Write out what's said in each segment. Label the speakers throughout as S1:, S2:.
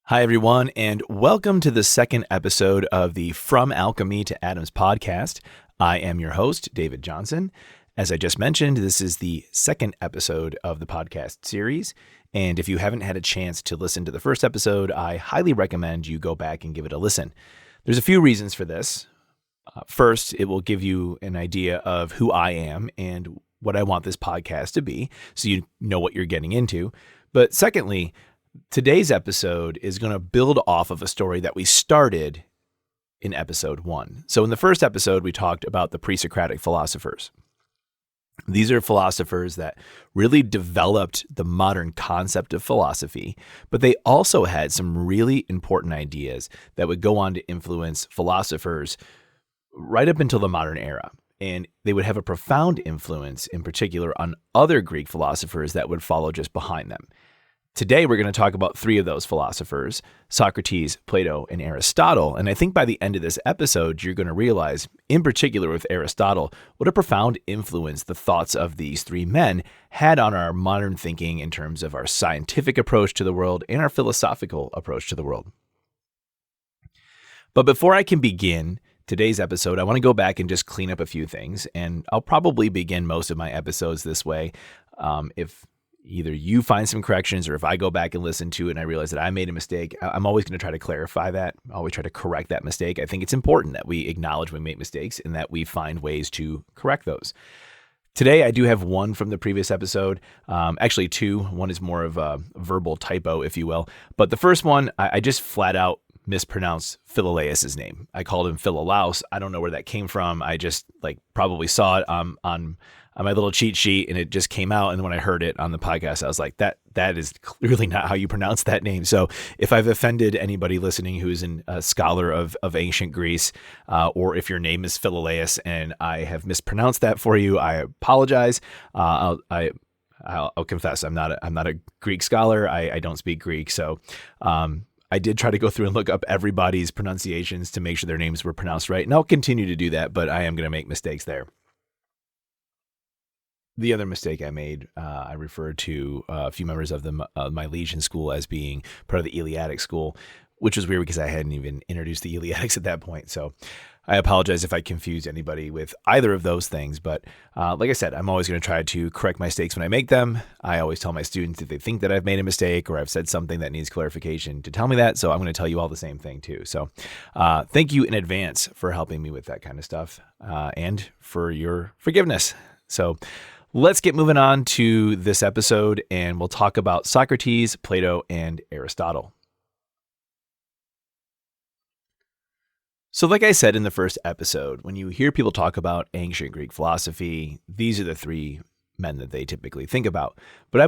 S1: Hi, everyone, and welcome to the second episode of the From Alchemy to Atoms podcast. I am your host, David Johnson. As I just mentioned, this is the second episode of the podcast series. And if you haven't had a chance to listen to the first episode, I highly recommend you go back and give it a listen. There's a few reasons for this. First, it will give you an idea of who I am and what I want this podcast to be, so you know what you're getting into. But secondly, today's episode is going to build off of a story that we started in episode 1. So in the first episode, we talked about the pre-Socratic philosophers. These are philosophers that really developed the modern concept of philosophy, but they also had some really important ideas that would go on to influence philosophers right up until the modern era. And they would have a profound influence, in particular, on other Greek philosophers that would follow just behind them. Today, we're going to talk about 3 of those philosophers, Socrates, Plato, and Aristotle. And I think by the end of this episode, you're going to realize, in particular with Aristotle, what a profound influence the thoughts of these 3 men had on our modern thinking in terms of our scientific approach to the world and our philosophical approach to the world. But before I can begin today's episode, I want to go back and just clean up a few things. And I'll probably begin most of my episodes this way. If either you find some corrections or if I go back and listen to it and I realize that I made a mistake, I'm always going to try to clarify that, always try to correct that mistake. I think it's important that we acknowledge when we make mistakes and that we find ways to correct those. Today, I do have one from the previous episode, actually 2. One is more of a verbal typo, if you will. But the first one, I just flat out mispronounced Philolaus's name. I called him Philolaus. I don't know where that came from. I just probably saw it on my little cheat sheet and it just came out. And when I heard it on the podcast, I was like, that is clearly not how you pronounce that name. So if I've offended anybody listening who's a scholar of ancient Greece, or if your name is Philolaus and I have mispronounced that for you, I apologize. I'll confess, I'm not a Greek scholar. I don't speak Greek. So, I did try to go through and look up everybody's pronunciations to make sure their names were pronounced right. And I'll continue to do that, but I am going to make mistakes there. The other mistake I made, I referred to a few members of my Legion school as being part of the Eleatic school, which was weird because I hadn't even introduced the Eleatics at that point. So I apologize if I confused anybody with either of those things. But like I said, I'm always going to try to correct my mistakes when I make them. I always tell my students if they think that I've made a mistake or I've said something that needs clarification to tell me that. So I'm going to tell you all the same thing too. So thank you in advance for helping me with that kind of stuff and for your forgiveness. So let's get moving on to this episode and we'll talk about Socrates, Plato, and Aristotle. So like I said in the first episode, when you hear people talk about ancient Greek philosophy, these are the 3 men that they typically think about. But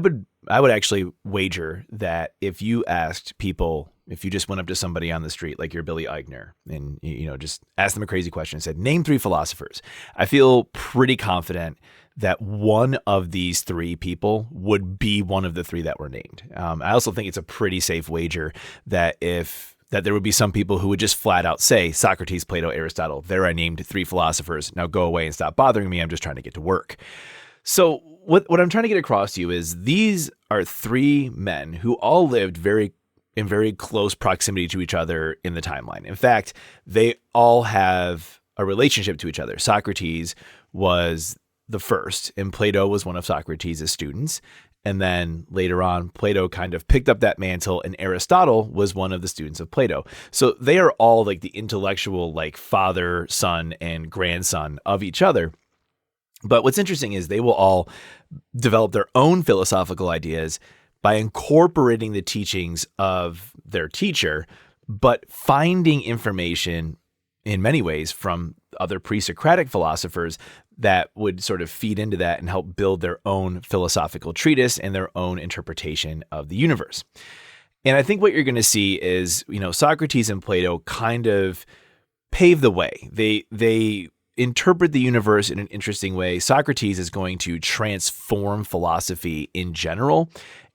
S1: I would actually wager that if you asked people, if you just went up to somebody on the street, like you're Billy Eichner, and just asked them a crazy question and said, name 3 philosophers, I feel pretty confident that one of these 3 people would be one of the 3 that were named. I also think it's a pretty safe wager that there would be some people who would just flat out say Socrates, Plato, Aristotle. There I named 3 philosophers. Now go away and stop bothering me. I'm just trying to get to work. So what I'm trying to get across to you is these are 3 men who all lived in very close proximity to each other in the timeline. In fact, they all have a relationship to each other. Socrates was the first, and Plato was one of Socrates' students. And then later on, Plato kind of picked up that mantle and Aristotle was one of the students of Plato. So they are all like the intellectual, like father, son, and grandson of each other. But what's interesting is they will all develop their own philosophical ideas by incorporating the teachings of their teacher, but finding information in many ways from other pre-Socratic philosophers that would sort of feed into that and help build their own philosophical treatise and their own interpretation of the universe. And I think what you're going to see is, Socrates and Plato kind of pave the way. They interpret the universe in an interesting way. Socrates is going to transform philosophy in general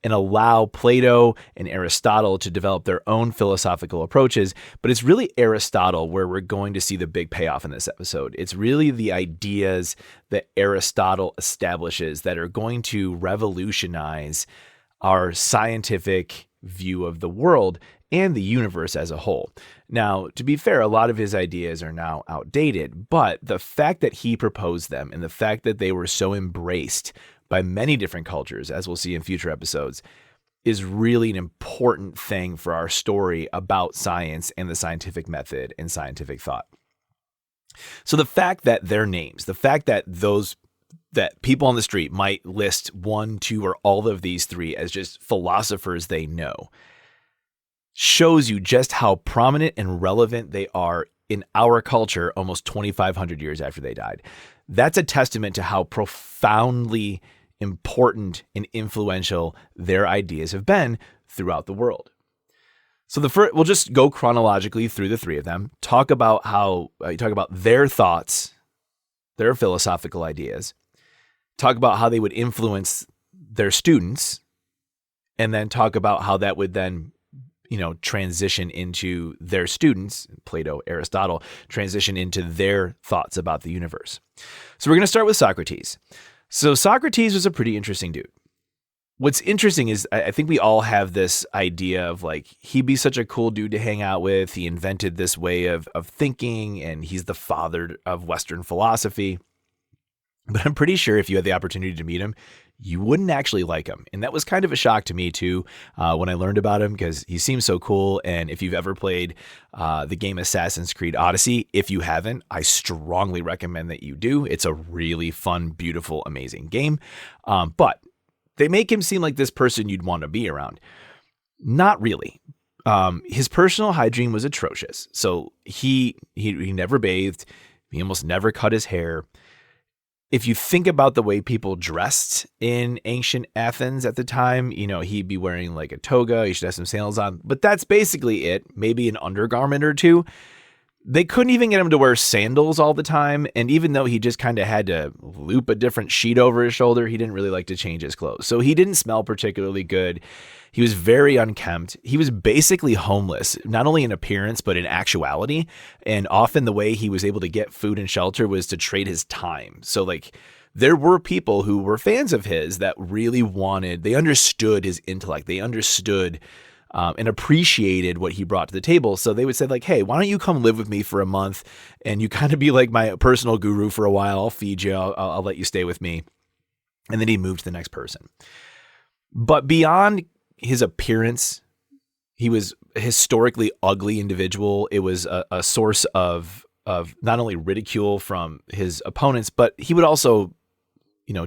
S1: and allow Plato and Aristotle to develop their own philosophical approaches. But it's really Aristotle where we're going to see the big payoff in this episode. It's really the ideas that Aristotle establishes that are going to revolutionize our scientific view of the world and the universe as a whole. Now, to be fair, a lot of his ideas are now outdated, but the fact that he proposed them and the fact that they were so embraced by many different cultures, as we'll see in future episodes, is really an important thing for our story about science and the scientific method and scientific thought. So the fact that their names, the fact that people on the street might list one, two, or all of these three as just philosophers they know, shows you just how prominent and relevant they are in our culture almost 2,500 years after they died. That's a testament to how profoundly important and influential their ideas have been throughout the world. So we'll just go chronologically through the three of them, talk about their thoughts, their philosophical ideas, talk about how they would influence their students, and then talk about how that would then, transition into their students, Plato, Aristotle, transition into their thoughts about the universe. So we're going to start with Socrates. So Socrates was a pretty interesting dude. What's interesting is I think we all have this idea of like, he'd be such a cool dude to hang out with. He invented this way of thinking, and he's the father of Western philosophy. But I'm pretty sure if you had the opportunity to meet him, you wouldn't actually like him. And that was kind of a shock to me too, when I learned about him, because he seems so cool. And if you've ever played the game Assassin's Creed Odyssey, if you haven't, I strongly recommend that you do. It's a really fun, beautiful, amazing game. But they make him seem like this person you'd want to be around. Not really. His personal hygiene was atrocious. So he never bathed. He almost never cut his hair. If you think about the way people dressed in ancient Athens at the time, he'd be wearing like a toga. He should have some sandals on, but that's basically it. Maybe an undergarment or two. They couldn't even get him to wear sandals all the time. And even though he just kind of had to loop a different sheet over his shoulder, he didn't really like to change his clothes. So he didn't smell particularly good. He was very unkempt. He was basically homeless, not only in appearance, but in actuality. And often the way he was able to get food and shelter was to trade his time. So like there were people who were fans of his that really they understood his intellect. They understood and appreciated what he brought to the table. So they would say like, hey, why don't you come live with me for a month and you kind of be like my personal guru for a while. I'll feed you. I'll let you stay with me. And then he moved to the next person. But beyond his appearance, he was a historically ugly individual. It was a source of not only ridicule from his opponents, but he would also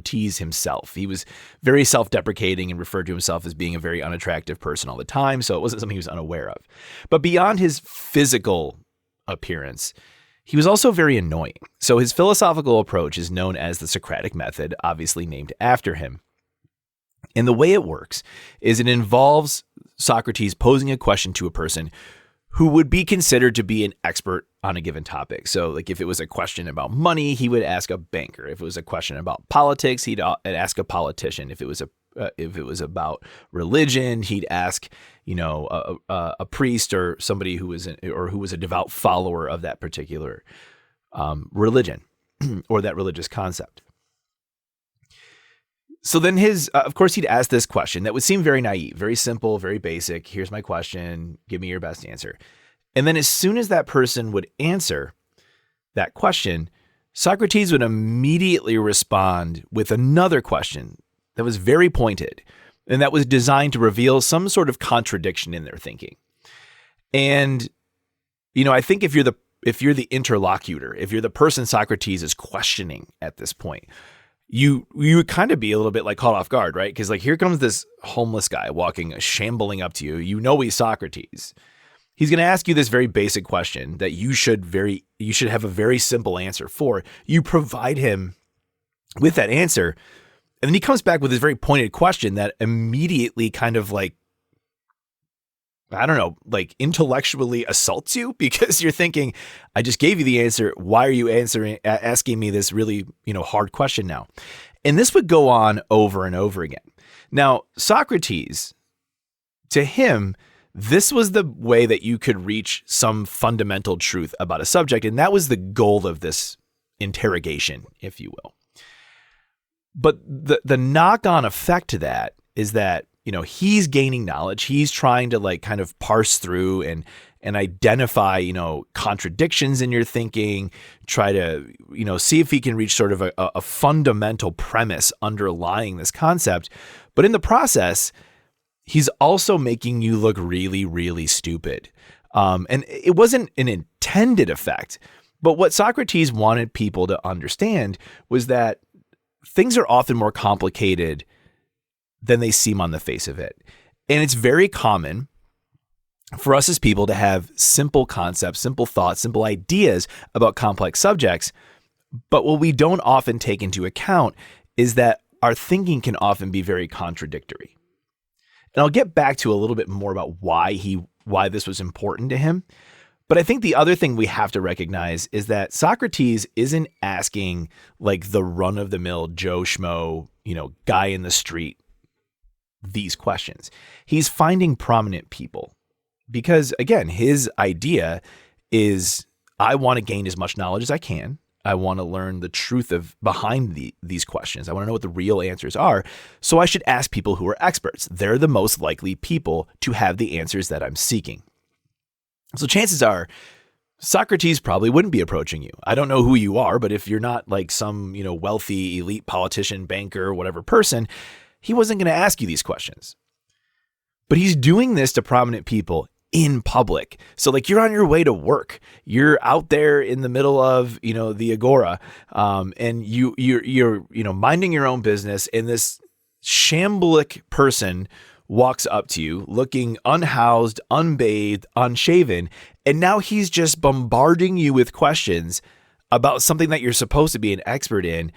S1: tease himself. He was very self-deprecating and referred to himself as being a very unattractive person all the time. So it wasn't something he was unaware of. But beyond his physical appearance, he was also very annoying. So his philosophical approach is known as the Socratic method, obviously named after him. And the way it works is it involves Socrates posing a question to a person who would be considered to be an expert on a given topic. So like if it was a question about money, he would ask a banker. If it was a question about politics, he'd ask a politician. If it was about religion, he'd ask, a priest or somebody who was a devout follower of that particular religion or that religious concept. So then of course, he'd ask this question that would seem very naive, very simple, very basic. Here's my question. Give me your best answer. And then as soon as that person would answer that question, Socrates would immediately respond with another question that was very pointed and that was designed to reveal some sort of contradiction in their thinking. And, I think if you're the interlocutor, if you're the person Socrates is questioning at this point, you would kind of be a little bit like caught off guard, right? Because like here comes this homeless guy shambling up to you. He's Socrates. He's going to ask you this very basic question that you should have a very simple answer for. You provide him with that answer, and then he comes back with this very pointed question that immediately kind of like, I don't know, like intellectually assaults you because you're thinking, I just gave you the answer. Why are you asking me this really, hard question now? And this would go on over and over again. Now, Socrates, to him, this was the way that you could reach some fundamental truth about a subject. And that was the goal of this interrogation, if you will. But the knock-on effect to that is that he's gaining knowledge. He's trying to like kind of parse through and identify, contradictions in your thinking, try to, see if he can reach sort of a fundamental premise underlying this concept. But in the process, he's also making you look really, really stupid. And it wasn't an intended effect, but what Socrates wanted people to understand was that things are often more complicated than they seem on the face of it. And it's very common for us as people to have simple concepts, simple thoughts, simple ideas about complex subjects. But what we don't often take into account is that our thinking can often be very contradictory. And I'll get back to a little bit more about why this was important to him. But I think the other thing we have to recognize is that Socrates isn't asking like the run-of-the-mill Joe Schmo, guy in the street these questions. He's finding prominent people because, again, his idea is I want to gain as much knowledge as I can. I want to learn the truth behind these questions. I want to know what the real answers are. So I should ask people who are experts. They're the most likely people to have the answers that I'm seeking. So chances are Socrates probably wouldn't be approaching you. I don't know who you are, but if you're not like some, wealthy elite politician, banker, whatever person, he wasn't going to ask you these questions. But he's doing this to prominent people in public. So like you're on your way to work, you're out there in the middle of, the agora, and you're minding your own business, and this shambolic person walks up to you looking unhoused, unbathed, unshaven, and now he's just bombarding you with questions about something that you're supposed to be an expert in,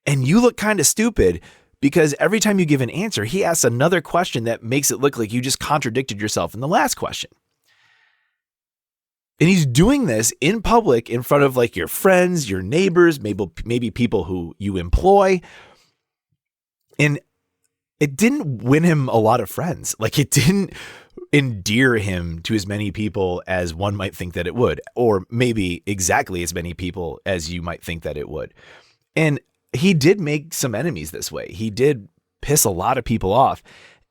S1: and you look kind of stupid because every time you give an answer, he asks another question that makes it look like you just contradicted yourself in the last question. And he's doing this in public in front of like your friends, your neighbors, maybe people who you employ. And it didn't win him a lot of friends. Like it didn't endear him to as many people as one might think that it would, or maybe exactly as many people as you might think that it would. And he did make some enemies this way. He did piss a lot of people off.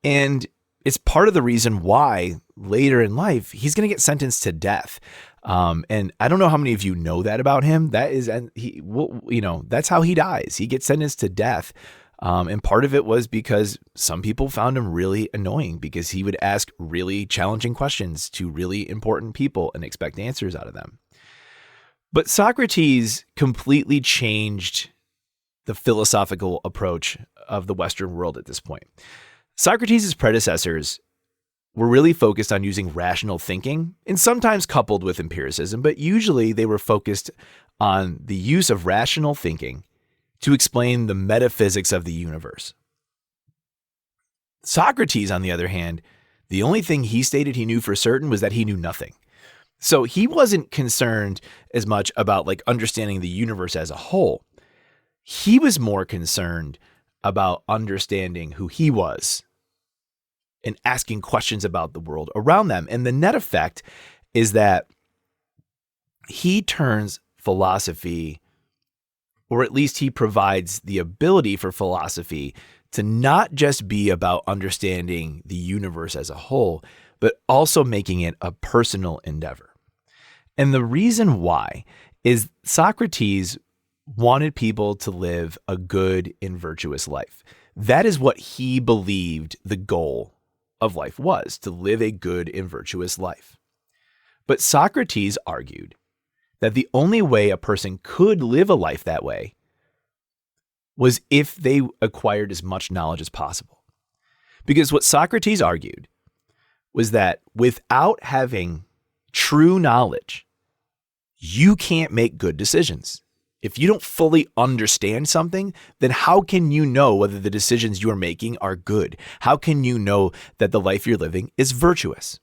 S1: And it's part of the reason why later in life, he's going to get sentenced to death. And I don't know how many of you know that about him. That's how he dies. He gets sentenced to death. And part of it was because some people found him really annoying because he would ask really challenging questions to really important people and expect answers out of them. But Socrates completely changed the philosophical approach of the Western world at this point. Socrates' predecessors were really focused on using rational thinking and sometimes coupled with empiricism, but usually they were focused on the use of rational thinking to explain the metaphysics of the universe. Socrates, on the other hand, the only thing he stated he knew for certain was that he knew nothing. So he wasn't concerned as much about like understanding the universe as a whole. He was more concerned about understanding who he was and asking questions about the world around them. And the net effect is that he turns philosophy, or at least he provides the ability for philosophy to not just be about understanding the universe as a whole, but also making it a personal endeavor. And the reason why is Socrates wanted people to live a good and virtuous life. That is what he believed the goal of life was, to live a good and virtuous life. But Socrates argued that the only way a person could live a life that way was if they acquired as much knowledge as possible. Because what Socrates argued was that without having true knowledge, you can't make good decisions. If you don't fully understand something, then how can you know whether the decisions you're making are good? How can you know that the life you're living is virtuous?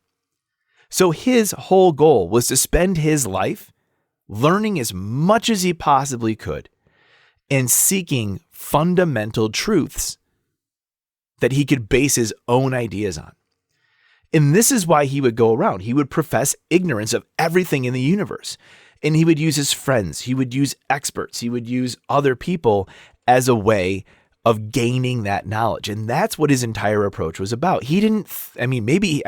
S1: So his whole goal was to spend his life learning as much as he possibly could and seeking fundamental truths that he could base his own ideas on. And this is why he would go around. He would profess ignorance of everything in the universe. And he would use his friends. He would use experts. He would use other people as a way of gaining that knowledge. And that's what his entire approach was about. He didn't, maybe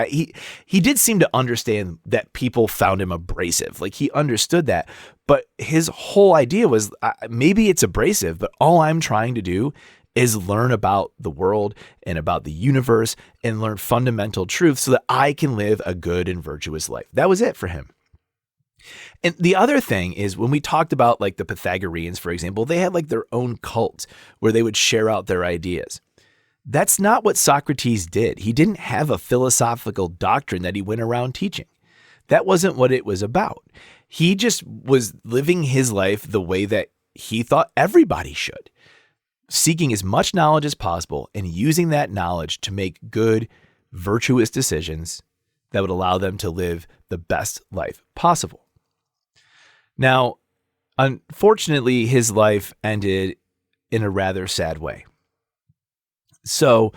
S1: he did seem to understand that people found him abrasive. Like, he understood that, but his whole idea was maybe it's abrasive, but all I'm trying to do is learn about the world and about the universe and learn fundamental truths so that I can live a good and virtuous life. That was it for him. And the other thing is, when we talked about like the Pythagoreans, for example, they had like their own cult where they would share out their ideas. That's not what Socrates did. He didn't have a philosophical doctrine that he went around teaching. That wasn't what it was about. He just was living his life the way that he thought everybody should, seeking as much knowledge as possible and using that knowledge to make good, virtuous decisions that would allow them to live the best life possible. Now, unfortunately, his life ended in a rather sad way. So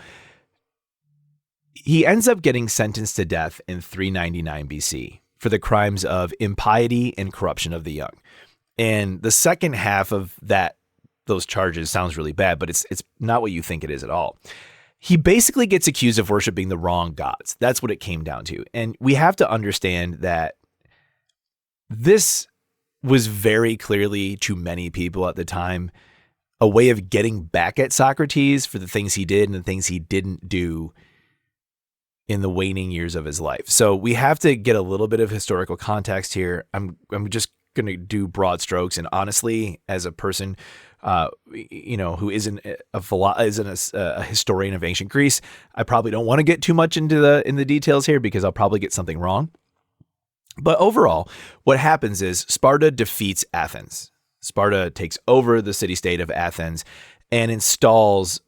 S1: he ends up getting sentenced to death in 399 BC for the crimes of impiety and corruption of the young. And the second half of those charges sounds really bad, but it's not what you think it is at all. He basically gets accused of worshiping the wrong gods. That's what it came down to. And we have to understand that this was very clearly, to many people at the time, a way of getting back at Socrates for the things he did and the things he didn't do in the waning years of his life. So we have to get a little bit of historical context here. I'm just going to do broad strokes. And honestly, as a person, who isn't a historian of ancient Greece, I probably don't want to get too much into the details here because I'll probably get something wrong. But overall, what happens is Sparta defeats Athens. Sparta takes over the city-state of Athens and installs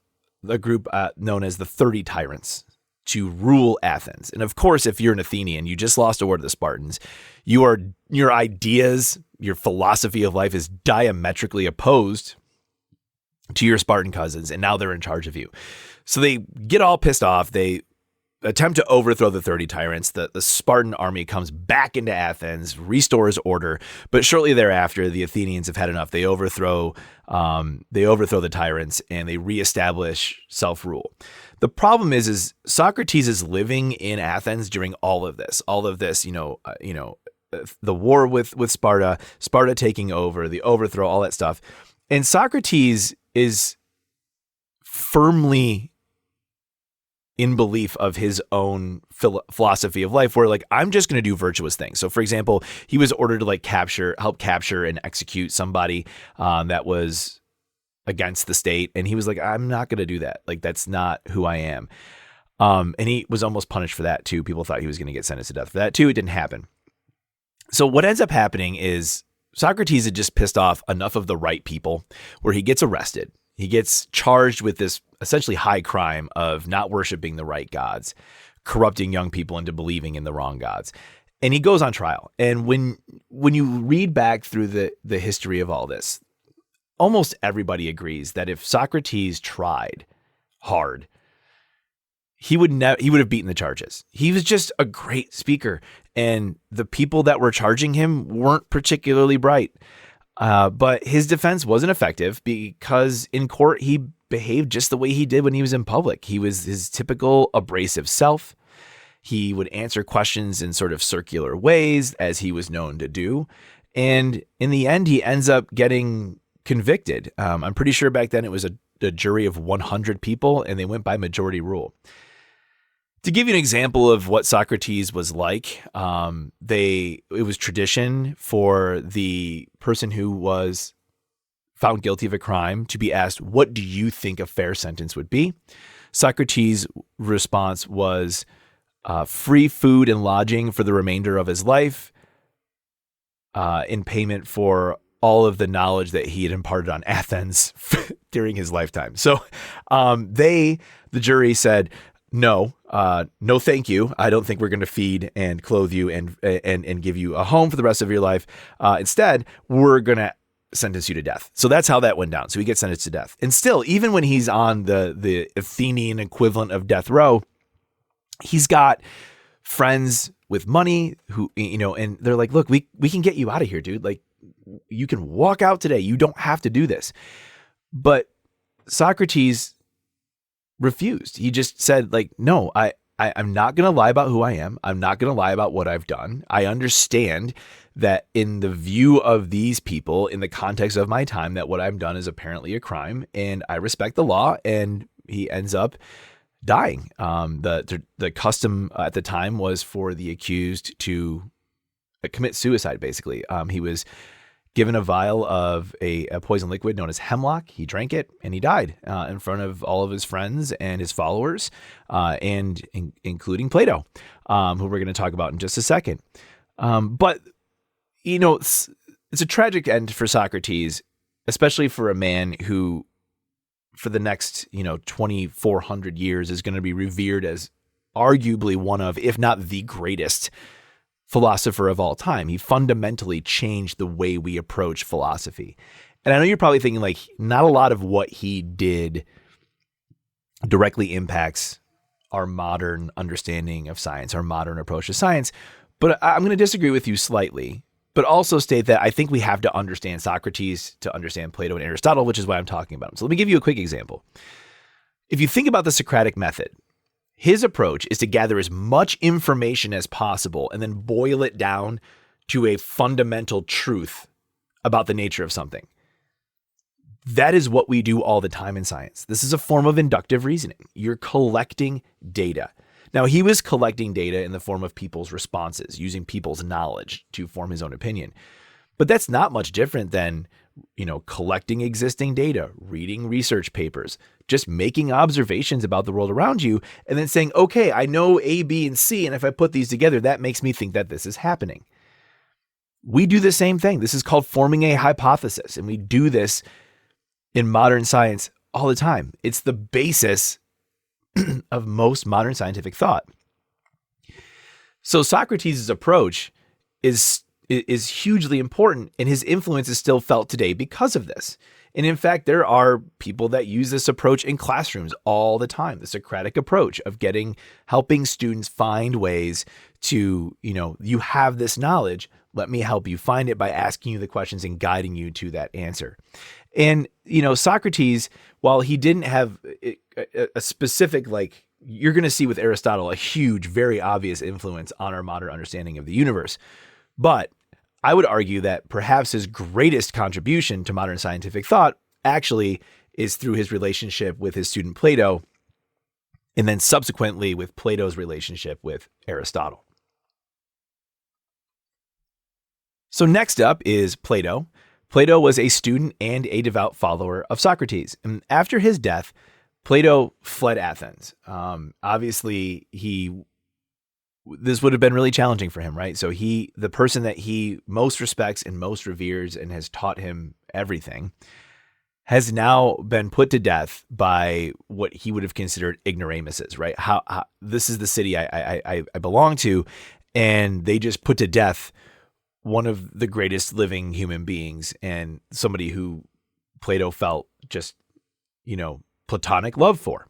S1: a group known as the 30 Tyrants to rule Athens. And of course, if you're an Athenian, you just lost a war to the Spartans. Your ideas, your philosophy of life is diametrically opposed to your Spartan cousins, and now they're in charge of you. So they get all pissed off. They attempt to overthrow the 30 tyrants. The Spartan army comes back into Athens, restores order, but shortly thereafter, the Athenians have had enough. They overthrow the tyrants and they reestablish self-rule. The problem is Socrates is living in Athens during all of this, the war with Sparta, Sparta taking over, the overthrow, all that stuff. And Socrates is firmly in belief of his own philosophy of life, where like, I'm just going to do virtuous things. So for example, he was ordered to help capture and execute somebody that was against the state. And he was like, I'm not going to do that. Like, that's not who I am. And he was almost punished for that too. People thought he was going to get sentenced to death for that too. It didn't happen. So what ends up happening is Socrates had just pissed off enough of the right people where he gets arrested. He gets charged with this essentially high crime of not worshiping the right gods, corrupting young people into believing in the wrong gods. And he goes on trial. And when you read back through the history of all this, almost everybody agrees that if Socrates tried hard, he would have beaten the charges. He was just a great speaker, and the people that were charging him weren't particularly bright. But his defense wasn't effective because in court, he behaved just the way he did when he was in public. He was his typical abrasive self. He would answer questions in sort of circular ways, as he was known to do. And in the end, he ends up getting convicted. I'm pretty sure back then it was a jury of 100 people, and they went by majority rule. To give you an example of what Socrates was like, it was tradition for the person who was found guilty of a crime to be asked, what do you think a fair sentence would be? Socrates' response was free food and lodging for the remainder of his life in payment for all of the knowledge that he had imparted on Athens during his lifetime. So the jury said, no, thank you. I don't think we're going to feed and clothe you and give you a home for the rest of your life. Instead, we're going to sentence you to death. So that's how that went down. So he gets sentenced to death. And still, even when he's on the Athenian equivalent of death row, he's got friends with money who, and they're like, look, we can get you out of here, dude. Like, you can walk out today. You don't have to do this. But Socrates refused. He just said, like, no, I'm not going to lie about who I am. I'm not going to lie about what I've done. I understand that in the view of these people, in the context of my time, that what I've done is apparently a crime, and I respect the law. And he ends up dying. The custom at the time was for the accused to commit suicide, basically. He was given a vial of a poison liquid known as hemlock. He drank it and he died in front of all of his friends and his followers, including Plato, who we're going to talk about in just a second. But, it's a tragic end for Socrates, especially for a man who, for the next, 2,400 years is going to be revered as arguably one of, if not the greatest philosopher of all time. He fundamentally changed the way we approach philosophy. And I know you're probably thinking, like, not a lot of what he did directly impacts our modern understanding of science, our modern approach to science. But I'm going to disagree with you slightly, but also state that I think we have to understand Socrates to understand Plato and Aristotle, which is why I'm talking about them. So let me give you a quick example. If you think about the Socratic method, his approach is to gather as much information as possible and then boil it down to a fundamental truth about the nature of something. That is what we do all the time in science. This is a form of inductive reasoning. You're collecting data. Now, he was collecting data in the form of people's responses, using people's knowledge to form his own opinion. But that's not much different than, collecting existing data, reading research papers, just making observations about the world around you, and then saying, okay, I know A, B, and C, and if I put these together, that makes me think that this is happening. We do the same thing. This is called forming a hypothesis, and we do this in modern science all the time. It's the basis of most modern scientific thought. So Socrates' approach is hugely important, and his influence is still felt today because of this. And in fact, there are people that use this approach in classrooms all the time, the Socratic approach of helping students find ways to, you have this knowledge, let me help you find it by asking you the questions and guiding you to that answer. And, Socrates, while he didn't have a specific, you're going to see with Aristotle, a huge, very obvious influence on our modern understanding of the universe. But I would argue that perhaps his greatest contribution to modern scientific thought actually is through his relationship with his student Plato, and then subsequently with Plato's relationship with Aristotle. So next up is Plato. Plato was a student and a devout follower of Socrates. And after his death, Plato fled Athens. Obviously, this would have been really challenging for him, right? So the person that he most respects and most reveres and has taught him everything, has now been put to death by what he would have considered ignoramuses, right? How this is the city I belong to, and they just put to death one of the greatest living human beings and somebody who Plato felt just, platonic love for.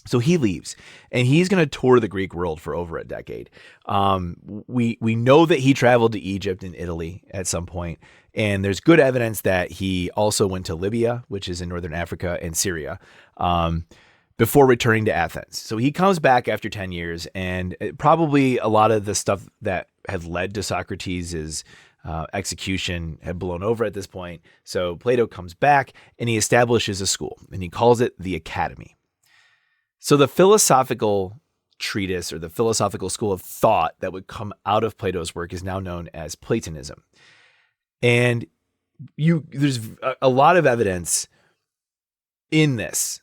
S1: So he leaves, and he's going to tour the Greek world for over a decade. We know that he traveled to Egypt and Italy at some point, and there's good evidence that he also went to Libya, which is in northern Africa, and Syria, before returning to Athens. So he comes back after 10 years, and probably a lot of the stuff that had led to Socrates' execution had blown over at this point. So Plato comes back, and he establishes a school, and he calls it the Academy. So the philosophical treatise, or the philosophical school of thought that would come out of Plato's work, is now known as Platonism. And there's a lot of evidence in this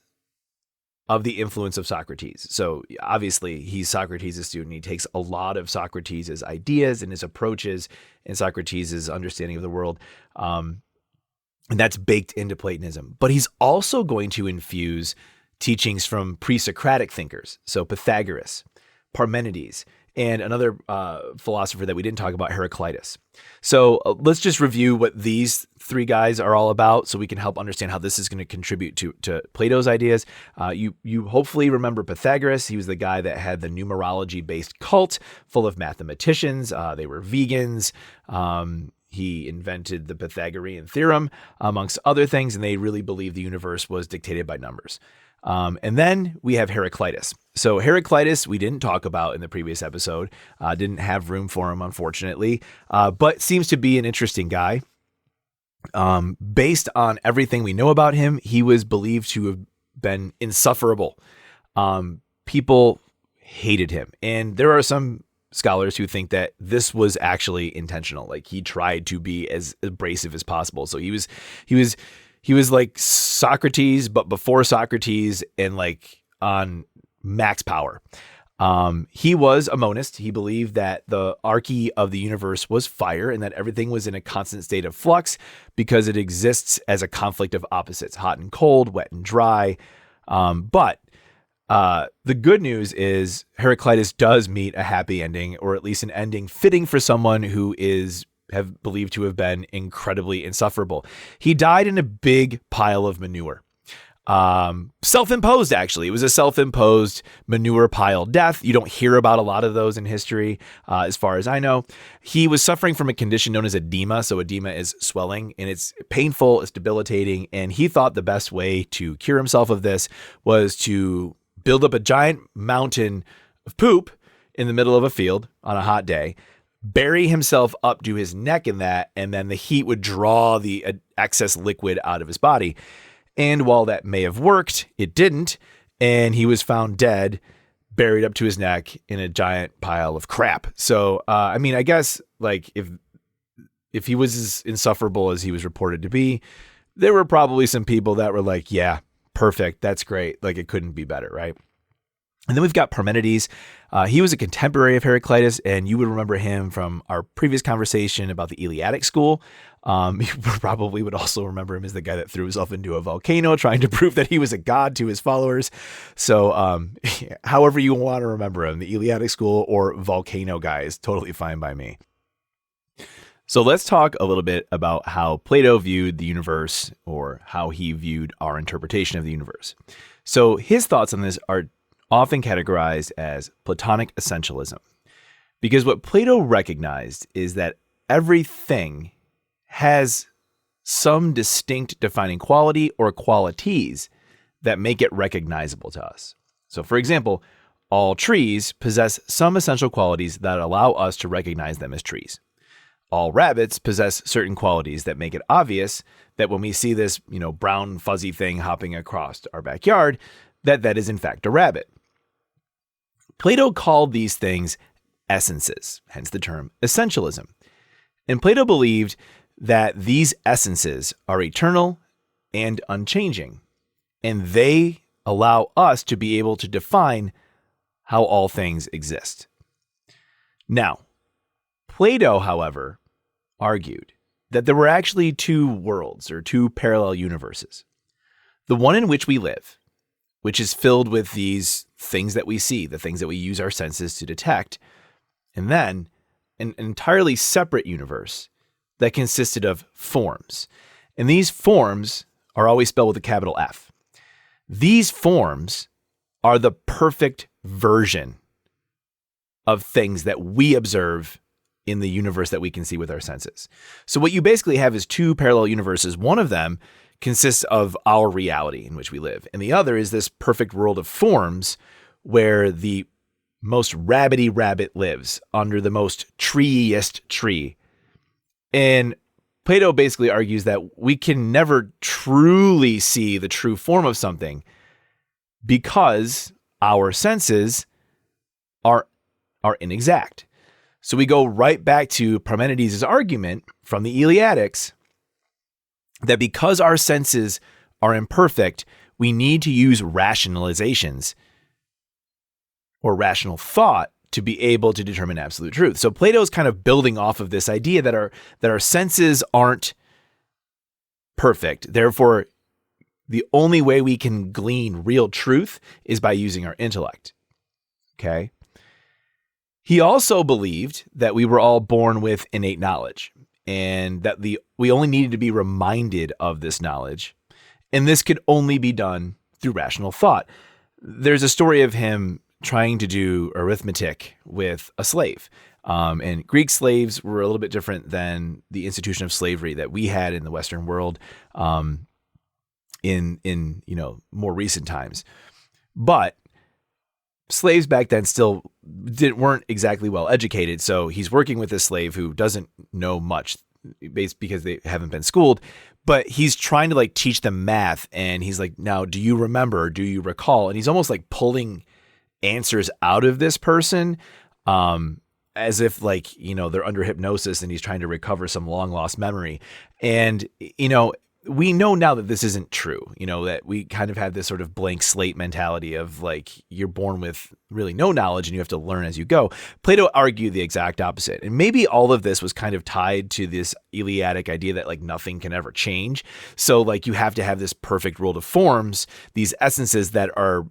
S1: of the influence of Socrates. So obviously he's Socrates' student. He takes a lot of Socrates' ideas and his approaches and Socrates' understanding of the world. And that's baked into Platonism. But he's also going to infuse teachings from pre-Socratic thinkers. So Pythagoras, Parmenides, and another philosopher that we didn't talk about, Heraclitus. So let's just review what these three guys are all about so we can help understand how this is going to contribute to Plato's ideas. You hopefully remember Pythagoras. He was the guy that had the numerology-based cult full of mathematicians. They were vegans. He invented the Pythagorean theorem, amongst other things, and they really believed the universe was dictated by numbers. And then we have Heraclitus. So Heraclitus, we didn't talk about in the previous episode, didn't have room for him, unfortunately, but seems to be an interesting guy. Based on everything we know about him, he was believed to have been insufferable. People hated him. And there are some scholars who think that this was actually intentional. Like, he tried to be as abrasive as possible. So he was like Socrates, but before Socrates, and like on max power. He was a monist. He believed that the archy of the universe was fire and that everything was in a constant state of flux because it exists as a conflict of opposites, hot and cold, wet and dry. But the good news is Heraclitus does meet a happy ending, or at least an ending fitting for someone who is believed to have been incredibly insufferable. He died in a big pile of manure. Self-imposed, actually. It was a self-imposed manure pile death. You don't hear about a lot of those in history, as far as I know. He was suffering from a condition known as edema. So edema is swelling, and it's painful, it's debilitating. And he thought the best way to cure himself of this was to build up a giant mountain of poop in the middle of a field on a hot day, bury himself up to his neck in that, and then the heat would draw the excess liquid out of his body. And while that may have worked, it didn't. And he was found dead, buried up to his neck in a giant pile of crap. So, I mean, I guess like if he was as insufferable as he was reported to be, there were probably some people that were like, yeah, perfect. That's great. Like, it couldn't be better, right? And then we've got Parmenides. He was a contemporary of Heraclitus, and you would remember him from our previous conversation about the Eleatic school. You probably would also remember him as the guy that threw himself into a volcano trying to prove that he was a god to his followers. So however you want to remember him, the Eleatic school or volcano guy is totally fine by me. So let's talk a little bit about how Plato viewed the universe, or how he viewed our interpretation of the universe. So his thoughts on this are often categorized as Platonic essentialism, because what Plato recognized is that everything has some distinct defining quality or qualities that make it recognizable to us. So, for example, all trees possess some essential qualities that allow us to recognize them as trees. All rabbits possess certain qualities that make it obvious that when we see this, brown fuzzy thing hopping across our backyard, that is in fact a rabbit. Plato called these things essences, hence the term essentialism. And Plato believed that these essences are eternal and unchanging, and they allow us to be able to define how all things exist. Now, Plato, however, argued that there were actually two worlds, or two parallel universes. The one in which we live, which is filled with these things that we see, the things that we use our senses to detect, and then an entirely separate universe that consisted of forms. And these forms are always spelled with a capital F. These forms are the perfect version of things that we observe in the universe that we can see with our senses. So what you basically have is two parallel universes. One of them consists of our reality in which we live, and the other is this perfect world of forms where the most rabbity rabbit lives under the most treeiest tree. And Plato basically argues that we can never truly see the true form of something because our senses are inexact. So we go right back to Parmenides' argument from the Eleatics that because our senses are imperfect, we need to use rationalizations or rational thought to be able to determine absolute truth. So Plato's kind of building off of this idea that our senses aren't perfect. Therefore, the only way we can glean real truth is by using our intellect. Okay? He also believed that we were all born with innate knowledge, and that we only needed to be reminded of this knowledge, and this could only be done through rational thought. There's a story of him trying to do arithmetic with a slave. And Greek slaves were a little bit different than the institution of slavery that we had in the Western world in more recent times. But slaves back then still weren't exactly well educated. So he's working with a slave who doesn't know much because they haven't been schooled, but he's trying to like teach them math. And he's like, now, do you remember? Do you recall? And he's almost like pulling answers out of this person, as if like, they're under hypnosis and he's trying to recover some long lost memory. And, we know now that this isn't true, that we kind of have this sort of blank slate mentality of like, you're born with really no knowledge and you have to learn as you go. Plato argued the exact opposite. And maybe all of this was kind of tied to this Eleatic idea that like nothing can ever change. So like you have to have this perfect world of forms, these essences that are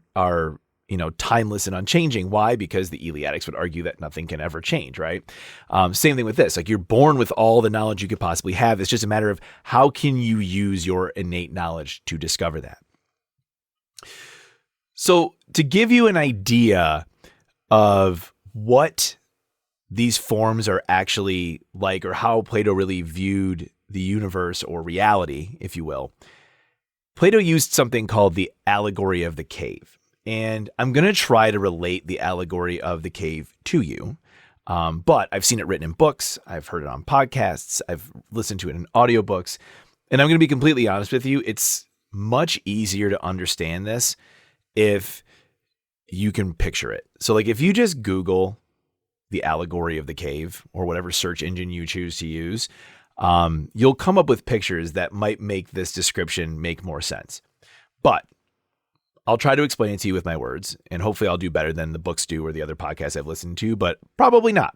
S1: timeless and unchanging. Why? Because the Eleatics would argue that nothing can ever change, right? Same thing with this. Like you're born with all the knowledge you could possibly have. It's just a matter of how can you use your innate knowledge to discover that. So to give you an idea of what these forms are actually like, or how Plato really viewed the universe or reality, if you will, Plato used something called the allegory of the cave. And I'm going to try to relate the allegory of the cave to you. But I've seen it written in books. I've heard it on podcasts. I've listened to it in audiobooks. And I'm going to be completely honest with you. It's much easier to understand this if you can picture it. So like if you just Google the allegory of the cave or whatever search engine you choose to use, you'll come up with pictures that might make this description make more sense. But I'll try to explain it to you with my words, and hopefully I'll do better than the books do or the other podcasts I've listened to, but probably not.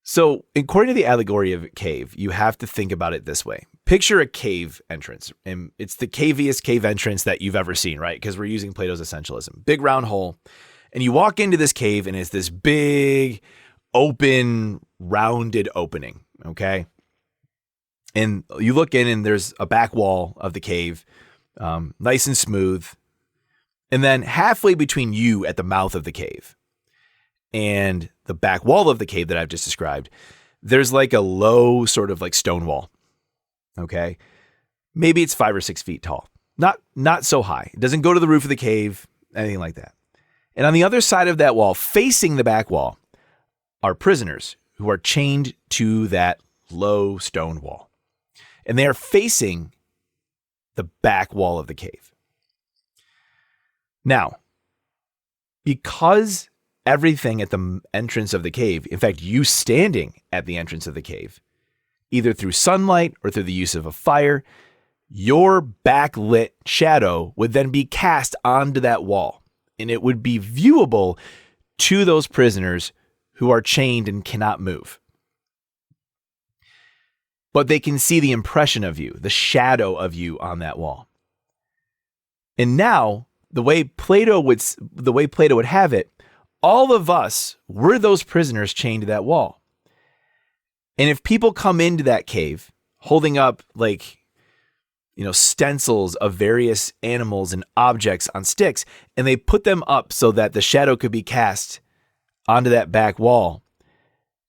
S1: So according to the allegory of a cave, you have to think about it this way. Picture a cave entrance, and it's the caviest cave entrance that you've ever seen, right? Because we're using Plato's essentialism. Big round hole, and you walk into this cave, and it's this big, open, rounded opening, okay? And you look in, and there's a back wall of the cave, nice and smooth. And then halfway between you at the mouth of the cave and the back wall of the cave that I've just described, there's like a low sort of like stone wall. Okay. Maybe it's 5 or 6 feet tall. Not so high. It doesn't go to the roof of the cave, anything like that. And on the other side of that wall, facing the back wall, are prisoners who are chained to that low stone wall. And they are facing the back wall of the cave. Now, because everything at the entrance of the cave, in fact, you standing at the entrance of the cave, either through sunlight or through the use of a fire, your backlit shadow would then be cast onto that wall, and it would be viewable to those prisoners who are chained and cannot move. But they can see the impression of you, the shadow of you on that wall. And now, the way Plato would have it, all of us were those prisoners chained to that wall. And if people come into that cave holding up stencils of various animals and objects on sticks, and they put them up so that the shadow could be cast onto that back wall,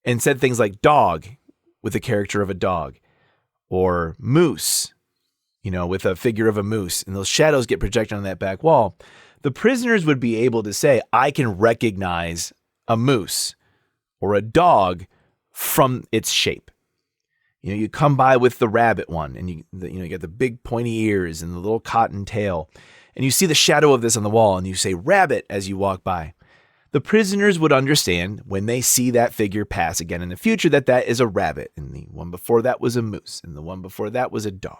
S1: and said things like dog with the character of a dog, or moose, with a figure of a moose, and those shadows get projected on that back wall, the prisoners would be able to say, I can recognize a moose or a dog from its shape. You come by with the rabbit one, and you get the big pointy ears and the little cotton tail, and you see the shadow of this on the wall, and you say rabbit as you walk by. The prisoners would understand when they see that figure pass again in the future that is a rabbit, and the one before that was a moose, and the one before that was a dog.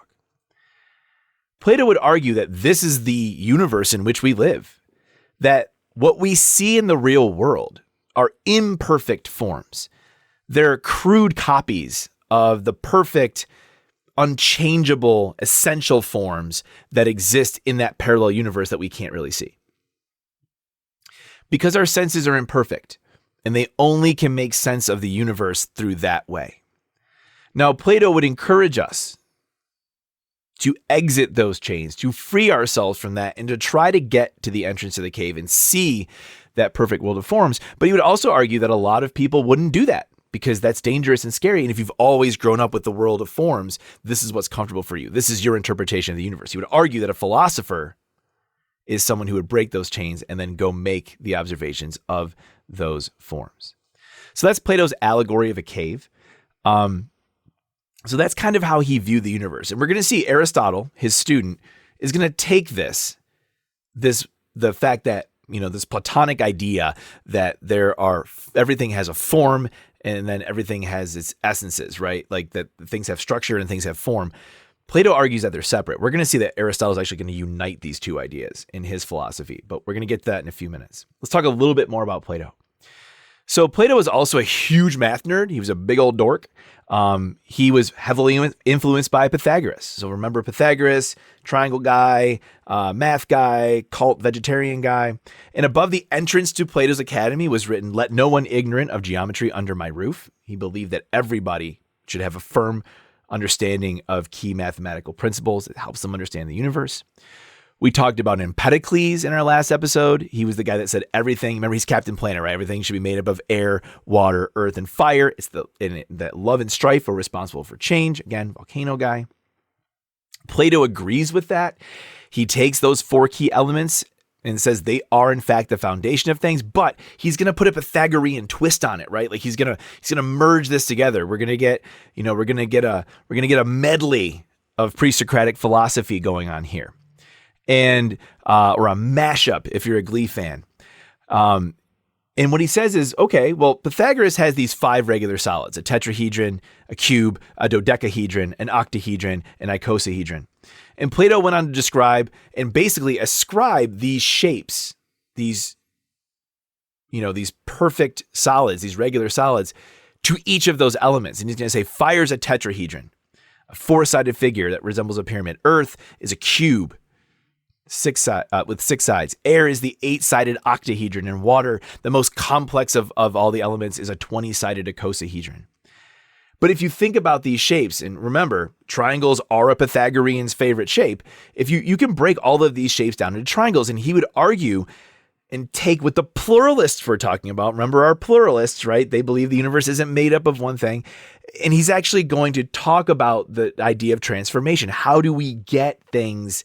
S1: Plato would argue that this is the universe in which we live, that what we see in the real world are imperfect forms. They're crude copies of the perfect, unchangeable, essential forms that exist in that parallel universe that we can't really see. Because our senses are imperfect, and they only can make sense of the universe through that way. Now, Plato would encourage us to exit those chains, to free ourselves from that, and to try to get to the entrance of the cave and see that perfect world of forms. But he would also argue that a lot of people wouldn't do that because that's dangerous and scary. And if you've always grown up with the world of forms, this is what's comfortable for you. This is your interpretation of the universe. He would argue that a philosopher is someone who would break those chains and then go make the observations of those forms. So that's Plato's allegory of a cave. So that's kind of how he viewed the universe. And we're going to see Aristotle, his student, is going to take the fact that, this Platonic idea that everything has a form and then everything has its essences, right? Like that things have structure and things have form. Plato argues that they're separate. We're going to see that Aristotle is actually going to unite these two ideas in his philosophy, but we're going to get to that in a few minutes. Let's talk a little bit more about Plato. So Plato was also a huge math nerd. He was a big old dork. He was heavily influenced by Pythagoras. So remember Pythagoras, triangle guy, math guy, cult vegetarian guy. And above the entrance to Plato's academy was written, "Let no one ignorant of geometry under my roof." He believed that everybody should have a firm understanding of key mathematical principles. It helps them understand the universe. We talked about Empedocles in our last episode. He was the guy that said everything, remember he's Captain Planet, right? Everything should be made up of air, water, earth, and fire. It's that love and strife are responsible for change. Again, volcano guy. Plato agrees with that. He takes those four key elements and says they are in fact the foundation of things, but he's going to put a Pythagorean twist on it, right? Like he's going to merge this together. We're going to get a medley of pre-Socratic philosophy going on here. And or a mashup if you're a Glee fan. And what he says is, okay, well, Pythagoras has these 5 regular solids: a tetrahedron, a cube, a dodecahedron, an octahedron, an icosahedron. And Plato went on to describe and basically ascribe these shapes, these perfect solids, these regular solids, to each of those elements. And he's going to say fire's a tetrahedron, a 4-sided figure that resembles a pyramid. Earth is a cube with 6 sides. Air is the 8-sided octahedron, and water, the most complex of all the elements, is a 20-sided icosahedron. But if you think about these shapes, and remember, triangles are a Pythagorean's favorite shape, if you can break all of these shapes down into triangles, and he would argue and take what the pluralists were talking about. Remember our pluralists, right? They believe the universe isn't made up of one thing. And he's actually going to talk about the idea of transformation. How do we get things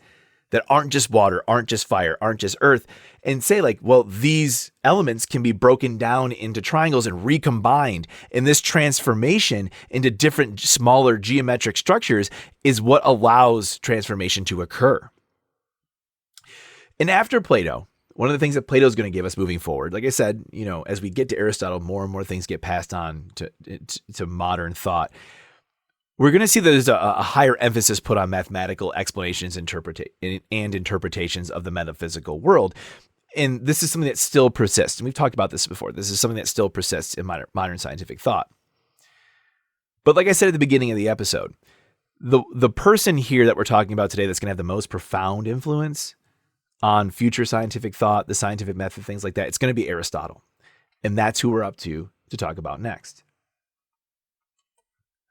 S1: that aren't just water, aren't just fire, aren't just earth, and say like, well, these elements can be broken down into triangles and recombined. And this transformation into different smaller geometric structures is what allows transformation to occur. And after Plato, one of the things that Plato is going to give us moving forward, like I said, as we get to Aristotle, more and more things get passed on to modern thought. We're going to see that there's a higher emphasis put on mathematical explanations and interpretations of the metaphysical world. And this is something that still persists. And we've talked about this before. This is something that still persists in modern scientific thought. But like I said at the beginning of the episode, the person here that we're talking about today that's going to have the most profound influence on future scientific thought, the scientific method, things like that, it's going to be Aristotle. And that's who we're up to talk about next.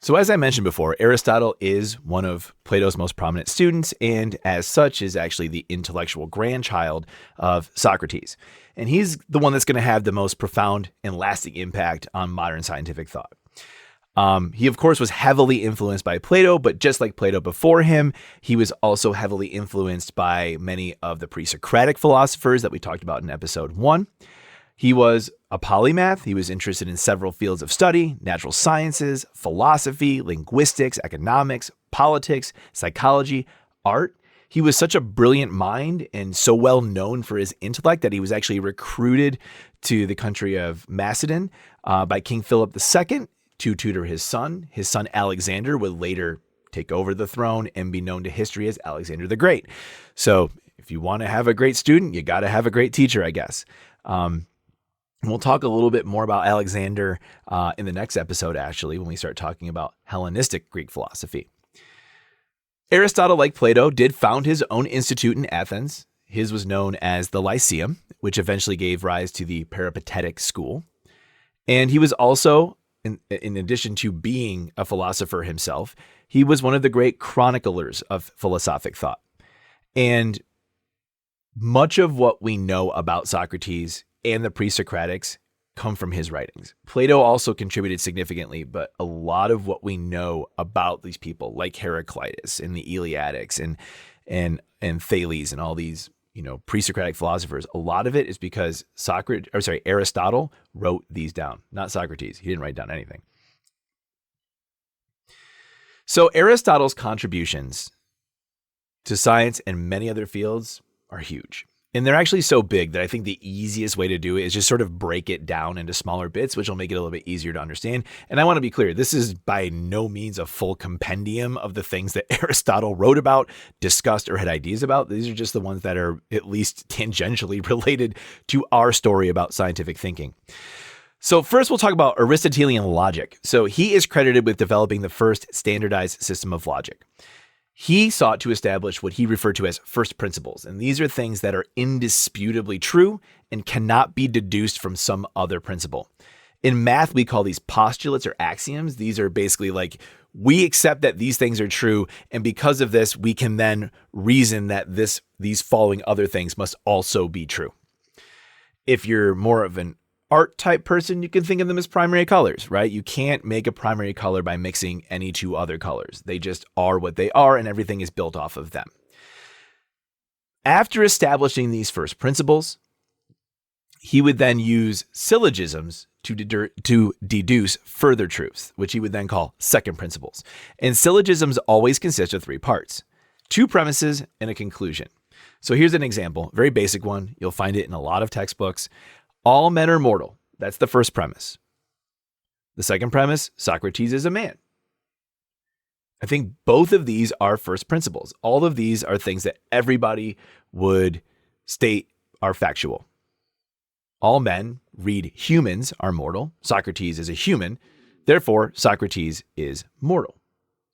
S1: So as I mentioned before, Aristotle is one of Plato's most prominent students, and as such is actually the intellectual grandchild of Socrates. And he's the one that's going to have the most profound and lasting impact on modern scientific thought. He, of course, was heavily influenced by Plato, but just like Plato before him, he was also heavily influenced by many of the pre-Socratic philosophers that we talked about in episode 1. He was a polymath. He was interested in several fields of study: natural sciences, philosophy, linguistics, economics, politics, psychology, art. He was such a brilliant mind and so well known for his intellect that he was actually recruited to the country of Macedon by King Philip II to tutor his son. His son Alexander would later take over the throne and be known to history as Alexander the Great. So if you want to have a great student, you got to have a great teacher, I guess. We'll talk a little bit more about Alexander in the next episode, actually, when we start talking about Hellenistic Greek philosophy. Aristotle, like Plato, did found his own institute in Athens. His was known as the Lyceum, which eventually gave rise to the Peripatetic school. And he was also, in addition to being a philosopher himself, he was one of the great chroniclers of philosophic thought. And much of what we know about Socrates and the pre-Socratics come from his writings. Plato also contributed significantly, but a lot of what we know about these people, like Heraclitus and the Eleatics and Thales and all these, pre-Socratic philosophers, a lot of it is because Aristotle wrote these down, not Socrates. He didn't write down anything. So Aristotle's contributions to science and many other fields are huge. And they're actually so big that I think the easiest way to do it is just sort of break it down into smaller bits, which will make it a little bit easier to understand. And I want to be clear, this is by no means a full compendium of the things that Aristotle wrote about, discussed, or had ideas about. These are just the ones that are at least tangentially related to our story about scientific thinking. So first we'll talk about Aristotelian logic. So he is credited with developing the first standardized system of logic. He sought to establish what he referred to as first principles, and these are things that are indisputably true and cannot be deduced from some other principle. In math, we call these postulates or axioms. These are basically like, we accept that these things are true, and because of this, we can then reason that these following other things must also be true. If you're more of an art type person, you can think of them as primary colors, right? You can't make a primary color by mixing any two other colors. They just are what they are, and everything is built off of them. After establishing these first principles, he would then use syllogisms to deduce further truths, which he would then call second principles. And syllogisms always consist of three parts: two premises and a conclusion. So here's an example, very basic one. You'll find it in a lot of textbooks. All men are mortal. That's the first premise. The second premise, Socrates is a man. I think both of these are first principles. All of these are things that everybody would state are factual. All men, read humans, are mortal. Socrates is a human. Therefore, Socrates is mortal,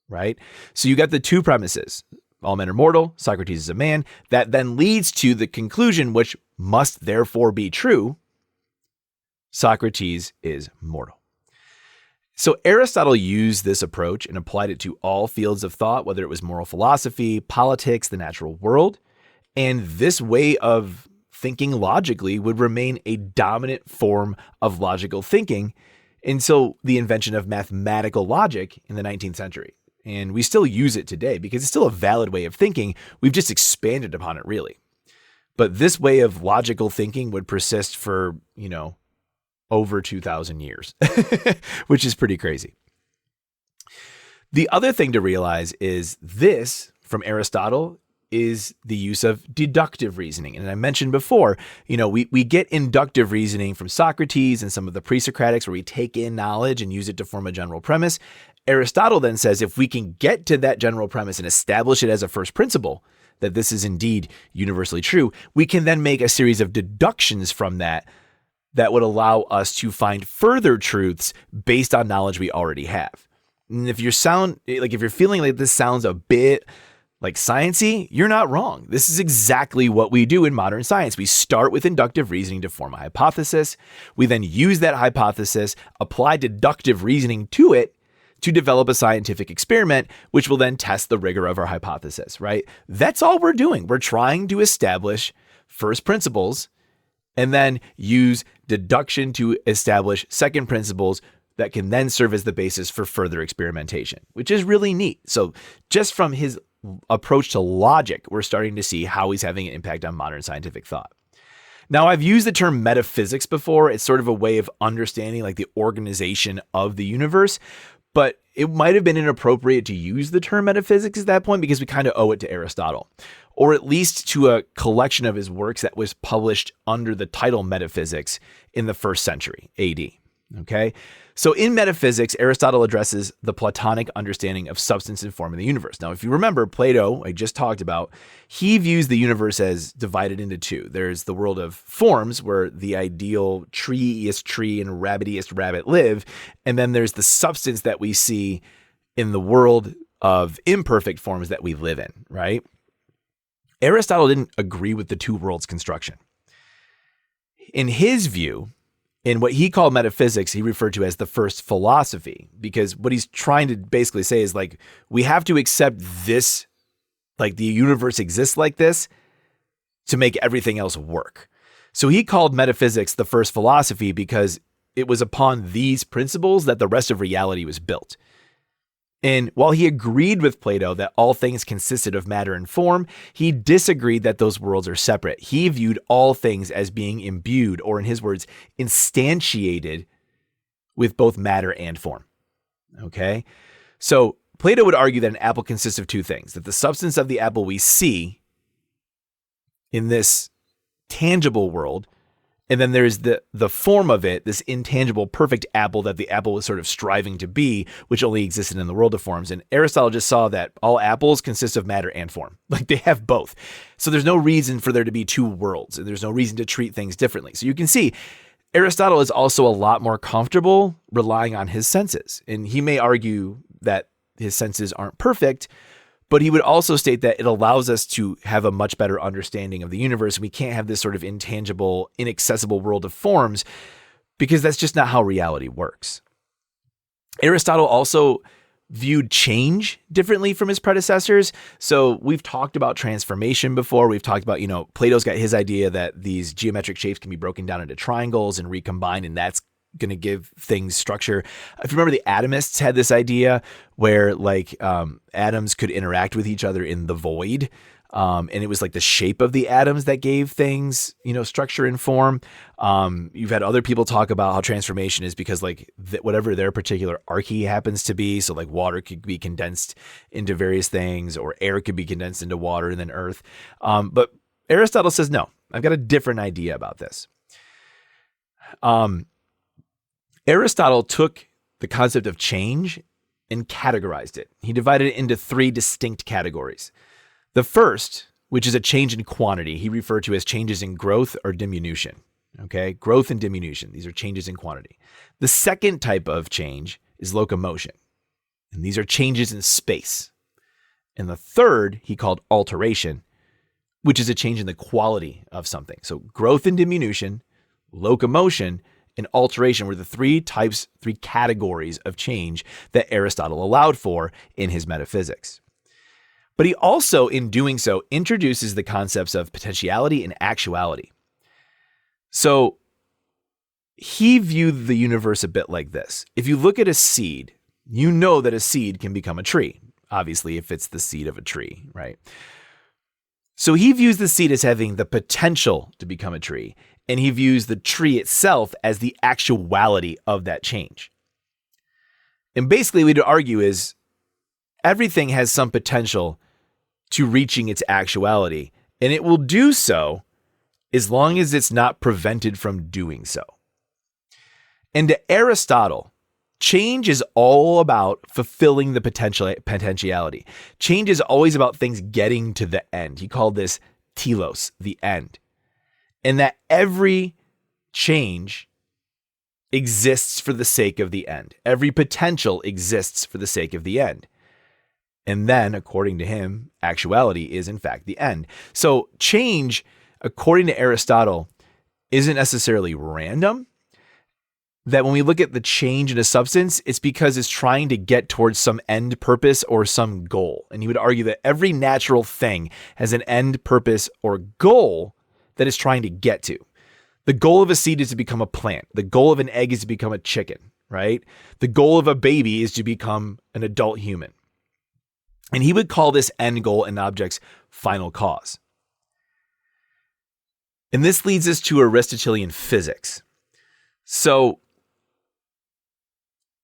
S1: right? So you got the two premises. All men are mortal. Socrates is a man. That then leads to the conclusion, which must therefore be true. Socrates is mortal. So Aristotle used this approach and applied it to all fields of thought, whether it was moral philosophy, politics, the natural world. And this way of thinking logically would remain a dominant form of logical thinking until the invention of mathematical logic in the 19th century. And we still use it today because it's still a valid way of thinking. We've just expanded upon it, really. But this way of logical thinking would persist for, over 2,000 years, which is pretty crazy. The other thing to realize is this, from Aristotle, is the use of deductive reasoning. And I mentioned before, we get inductive reasoning from Socrates and some of the pre-Socratics where we take in knowledge and use it to form a general premise. Aristotle then says if we can get to that general premise and establish it as a first principle, that this is indeed universally true, we can then make a series of deductions from that would allow us to find further truths based on knowledge we already have. And if you're feeling like this sounds a bit like sciencey, you're not wrong. This is exactly what we do in modern science. We start with inductive reasoning to form a hypothesis. We then use that hypothesis, apply deductive reasoning to it to develop a scientific experiment, which will then test the rigor of our hypothesis, right? That's all we're doing. We're trying to establish first principles and then use deduction to establish second principles that can then serve as the basis for further experimentation, which is really neat. So just from his approach to logic, we're starting to see how he's having an impact on modern scientific thought. Now, I've used the term metaphysics before. It's sort of a way of understanding like the organization of the universe, but it might have been inappropriate to use the term metaphysics at that point because we kind of owe it to Aristotle, or at least to a collection of his works that was published under the title Metaphysics in the 1st century AD. Okay. So in metaphysics, Aristotle addresses the Platonic understanding of substance and form in the universe. Now, if you remember Plato, I just talked about, he views the universe as divided into two. There's the world of forms where the ideal tree-iest tree and rabbitiest rabbit live. And then there's the substance that we see in the world of imperfect forms that we live in, right? Aristotle didn't agree with the two worlds construction. In his view, in what he called metaphysics, he referred to as the first philosophy, because what he's trying to basically say is like, we have to accept this, like the universe exists like this to make everything else work. So he called metaphysics the first philosophy because it was upon these principles that the rest of reality was built. And while he agreed with Plato that all things consisted of matter and form, he disagreed that those worlds are separate. He viewed all things as being imbued, or in his words, instantiated with both matter and form. Okay? So Plato would argue that an apple consists of two things, that the substance of the apple we see in this tangible world, and then there's the form of it, this intangible, perfect apple that the apple was sort of striving to be, which only existed in the world of forms. And Aristotle just saw that all apples consist of matter and form. Like they have both. So there's no reason for there to be two worlds, and there's no reason to treat things differently. So you can see Aristotle is also a lot more comfortable relying on his senses. And he may argue that his senses aren't perfect, but he would also state that it allows us to have a much better understanding of the universe. We can't have this sort of intangible, inaccessible world of forms because that's just not how reality works. Aristotle also viewed change differently from his predecessors. So we've talked about transformation before. We've talked about, Plato's got his idea that these geometric shapes can be broken down into triangles and recombined, and that's going to give things structure. If you remember, the atomists had this idea where atoms could interact with each other in the void. And it was like the shape of the atoms that gave things, structure and form. You've had other people talk about how transformation is because whatever their particular arche happens to be. So like water could be condensed into various things, or air could be condensed into water and then earth. But Aristotle says, no, I've got a different idea about this. Aristotle took the concept of change and categorized it. He divided it into three distinct categories. The first, which is a change in quantity, he referred to as changes in growth or diminution. Okay, growth and diminution. These are changes in quantity. The second type of change is locomotion, and these are changes in space. And the third, he called alteration, which is a change in the quality of something. So growth and diminution, locomotion, and alteration were the three categories of change that Aristotle allowed for in his metaphysics. But he also, in doing so, introduces the concepts of potentiality and actuality. So he viewed the universe a bit like this. If you look at a seed, you know that a seed can become a tree, obviously, if it's the seed of a tree, right? So he views the seed as having the potential to become a tree, and he views the tree itself as the actuality of that change. And basically, what we'd argue is everything has some potential to reaching its actuality, and it will do so as long as it's not prevented from doing so. And to Aristotle, change is all about fulfilling the potentiality. Change is always about things getting to the end. He called this telos, the end. And that every change exists for the sake of the end. Every potential exists for the sake of the end. And then, according to him, actuality is in fact the end. So change, according to Aristotle, isn't necessarily random. That when we look at the change in a substance, it's because it's trying to get towards some end purpose or some goal. And he would argue that every natural thing has an end purpose or goal that it's trying to get to. The goal of a seed is to become a plant. The goal of an egg is to become a chicken, right? The goal of a baby is to become an adult human. And he would call this end goal an object's final cause. And this leads us to Aristotelian physics. So,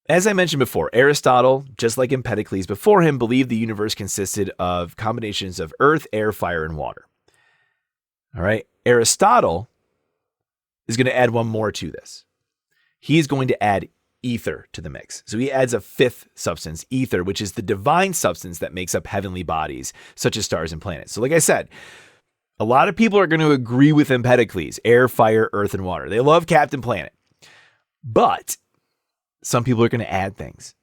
S1: as I mentioned before, Aristotle, just like Empedocles before him, believed the universe consisted of combinations of earth, air, fire, and water. All right. Aristotle is going to add one more to this. He's going to add ether to the mix. So he adds a fifth substance, ether, which is the divine substance that makes up heavenly bodies, such as stars and planets. So like I said, a lot of people are going to agree with Empedocles, air, fire, earth, and water. They love Captain Planet. But some people are going to add things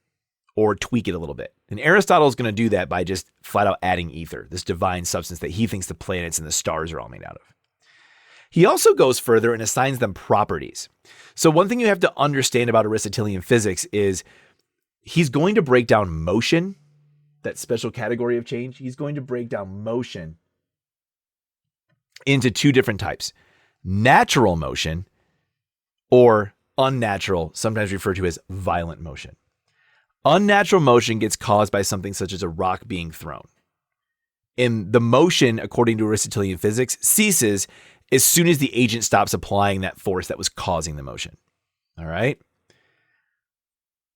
S1: or tweak it a little bit. And Aristotle is going to do that by just flat out adding ether, this divine substance that he thinks the planets and the stars are all made out of. He also goes further and assigns them properties. So one thing you have to understand about Aristotelian physics is he's going to break down motion, that special category of change. He's going to break down motion into two different types, natural motion, or unnatural, sometimes referred to as violent motion. Unnatural motion gets caused by something such as a rock being thrown. And the motion, according to Aristotelian physics, ceases as soon as the agent stops applying that force that was causing the motion. All right?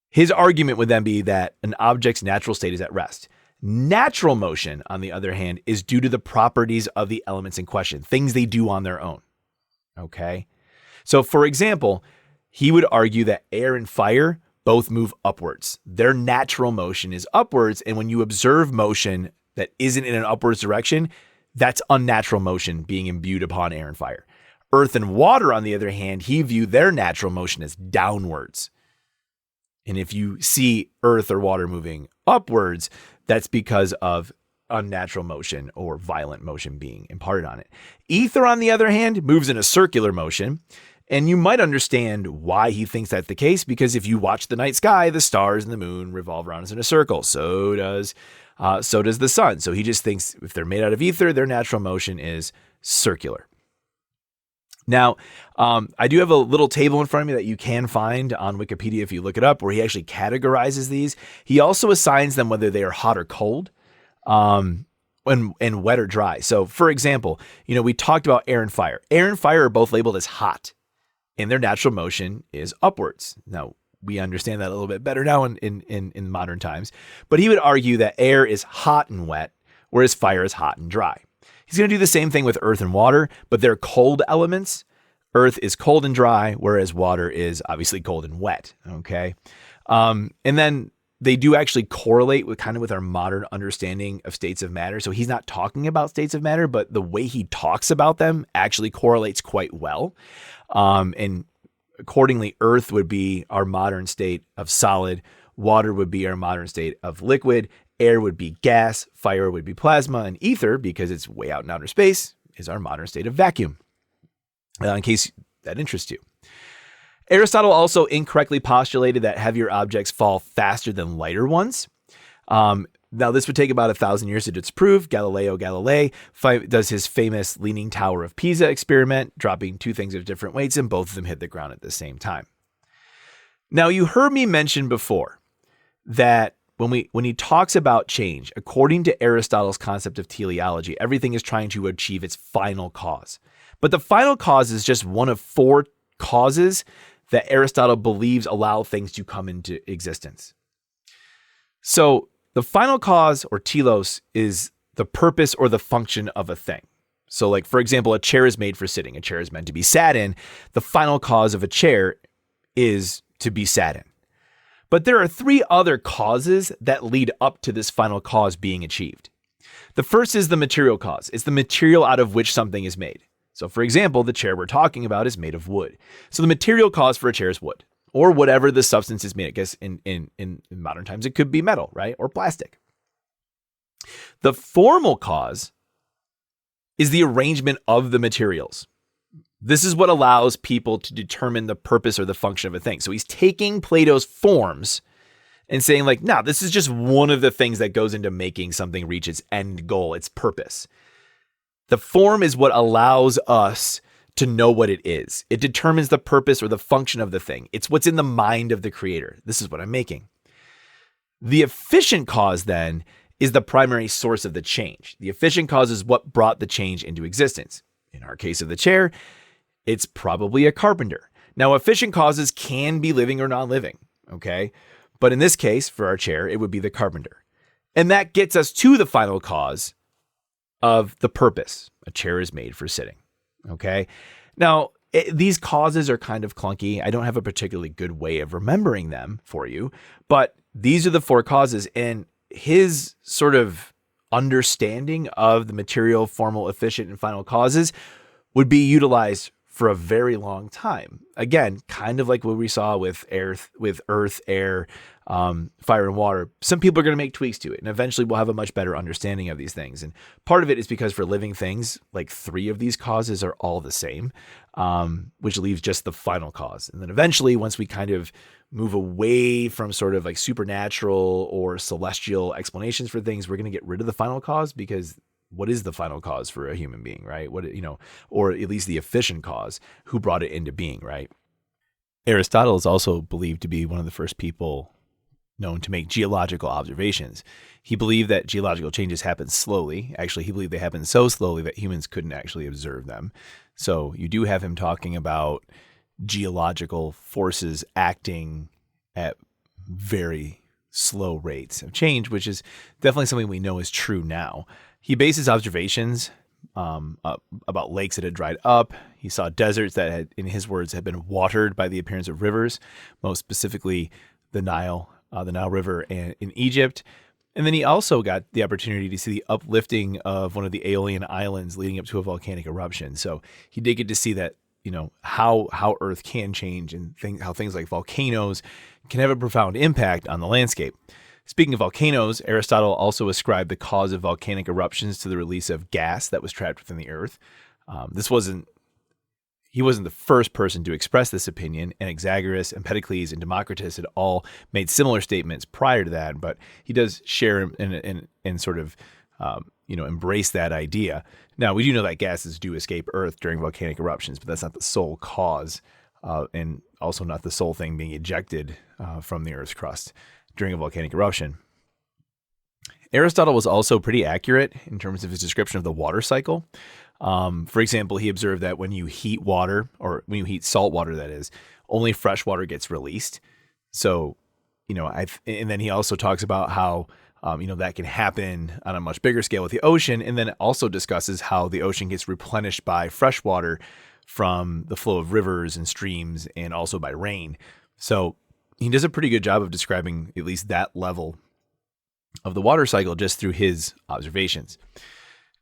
S1: His argument would then be that an object's natural state is at rest. Natural motion, on the other hand, is due to the properties of the elements in question, things they do on their own. Okay? So, for example, he would argue that air and fire both move upwards. Their natural motion is upwards, and when you observe motion that isn't in an upwards direction, that's unnatural motion being imbued upon air and fire. Earth and water, on the other hand, he viewed their natural motion as downwards. And if you see earth or water moving upwards, that's because of unnatural motion or violent motion being imparted on it. Ether, on the other hand, moves in a circular motion. And you might understand why he thinks that's the case, because if you watch the night sky, the stars and the moon revolve around us in a circle. So does the sun. So he just thinks if they're made out of ether, their natural motion is circular. Now, I do have a little table in front of me that you can find on Wikipedia if you look it up, where he actually categorizes these. He also assigns them whether they are hot or cold, and wet or dry. So, for example, we talked about air and fire. Air and fire are both labeled as hot, and their natural motion is upwards. Now, we understand that a little bit better now in modern times. But he would argue that air is hot and wet, whereas fire is hot and dry. He's going to do the same thing with earth and water, but they're cold elements. Earth is cold and dry, whereas water is obviously cold and wet. Okay. And then they do actually correlate with our modern understanding of states of matter. So he's not talking about states of matter, but the way he talks about them actually correlates quite well. And accordingly, earth would be our modern state of solid. Water would be our modern state of liquid. Air would be gas, fire would be plasma, and ether, because it's way out in outer space, is our modern state of vacuum, in case that interests you. Aristotle also incorrectly postulated that heavier objects fall faster than lighter ones. Now, this would take about 1,000 years to disprove. Galileo Galilei does his famous Leaning Tower of Pisa experiment, dropping two things of different weights, and both of them hit the ground at the same time. Now, you heard me mention before that when he talks about change, according to Aristotle's concept of teleology, everything is trying to achieve its final cause. But the final cause is just one of four causes that Aristotle believes allow things to come into existence. So the final cause, or telos, is the purpose or the function of a thing. So, like, for example, a chair is made for sitting. A chair is meant to be sat in. The final cause of a chair is to be sat in. But there are three other causes that lead up to this final cause being achieved. The first is the material cause. It's the material out of which something is made. So, for example, the chair we're talking about is made of wood. So the material cause for a chair is wood, or whatever the substance is made. I guess in modern times, it could be metal, right? Or plastic. The formal cause is the arrangement of the materials. This is what allows people to determine the purpose or the function of a thing. So he's taking Plato's forms and saying, like, no, this is just one of the things that goes into making something reach its end goal, its purpose. The form is what allows us to know what it is. It determines the purpose or the function of the thing. It's what's in the mind of the creator. This is what I'm making. The efficient cause, then, is the primary source of the change. The efficient cause is what brought the change into existence. In our case of the chair, it's probably a carpenter. Now, efficient causes can be living or non-living, okay? But in this case, for our chair, it would be the carpenter. And that gets us to the final cause of the purpose. A chair is made for sitting, okay? Now, these causes are kind of clunky. I don't have a particularly good way of remembering them for you, but these are the four causes. And his sort of understanding of the material, formal, efficient, and final causes would be utilized for a very long time. Again, kind of like what we saw with earth, air, fire, and water. Some people are going to make tweaks to it, and eventually we'll have a much better understanding of these things. And part of it is because for living things, like 3 of these causes are all the same, which leaves just the final cause. And then eventually, once we kind of move away from sort of like supernatural or celestial explanations for things, we're going to get rid of the final cause because what is the final cause for a human being, right? Or at least the efficient cause, who brought it into being, right? Aristotle is also believed to be one of the first people known to make geological observations. He believed that geological changes happen slowly. Actually, he believed they happen so slowly that humans couldn't actually observe them. So you do have him talking about geological forces acting at very slow rates of change, which is definitely something we know is true now. He based his observations about lakes that had dried up. He saw deserts that had, in his words, had been watered by the appearance of rivers, most specifically the Nile River in Egypt. And then he also got the opportunity to see the uplifting of one of the Aeolian Islands leading up to a volcanic eruption. So he did get to see that, how Earth can change and how things like volcanoes can have a profound impact on the landscape. Speaking of volcanoes, Aristotle also ascribed the cause of volcanic eruptions to the release of gas that was trapped within the Earth. He wasn't the first person to express this opinion. Anaxagoras, Empedocles, and Democritus had all made similar statements prior to that, but he does share and sort of embrace that idea. Now, we do know that gases do escape Earth during volcanic eruptions, but that's not the sole cause, and also not the sole thing being ejected from the Earth's crust during a volcanic eruption. Aristotle was also pretty accurate in terms of his description of the water cycle. For example, he observed that when you heat water, or when you heat salt water, that is, only fresh water gets released. So, and then he also talks about how, that can happen on a much bigger scale with the ocean, and then also discusses how the ocean gets replenished by fresh water from the flow of rivers and streams, and also by rain. So he does a pretty good job of describing at least that level of the water cycle just through his observations.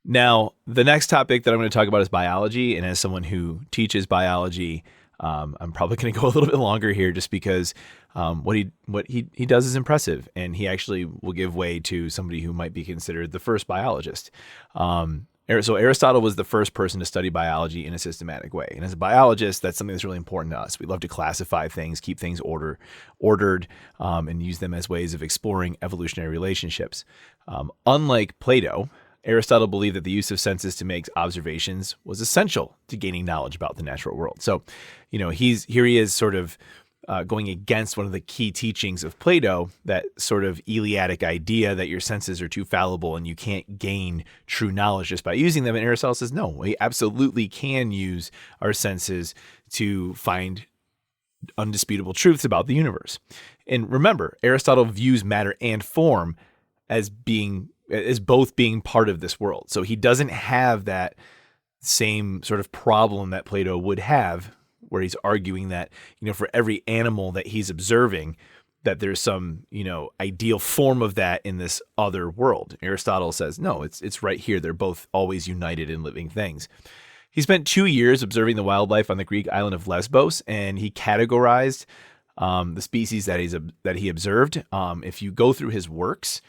S1: Now, the next topic that I'm going to talk about is biology. And as someone who teaches biology, I'm probably going to go a little bit longer here just because what he does is impressive. And he actually will give way to somebody who might be considered the first biologist. So Aristotle was the first person to study biology in a systematic way. And as a biologist, that's something that's really important to us. We love to classify things, keep things ordered, and use them as ways of exploring evolutionary relationships. Unlike Plato, Aristotle believed that the use of senses to make observations was essential to gaining knowledge about the natural world. So, he is sort of going against one of the key teachings of Plato, that sort of Eleatic idea that your senses are too fallible and you can't gain true knowledge just by using them. And Aristotle says, no, we absolutely can use our senses to find undisputable truths about the universe. And remember, Aristotle views matter and form as both being part of this world. So he doesn't have that same sort of problem that Plato would have, where he's arguing that, for every animal that he's observing, that there's some, ideal form of that in this other world. Aristotle says, no, it's right here. They're both always united in living things. He spent 2 years observing the wildlife on the Greek island of Lesbos, and he categorized the species that he observed. If you go through his works,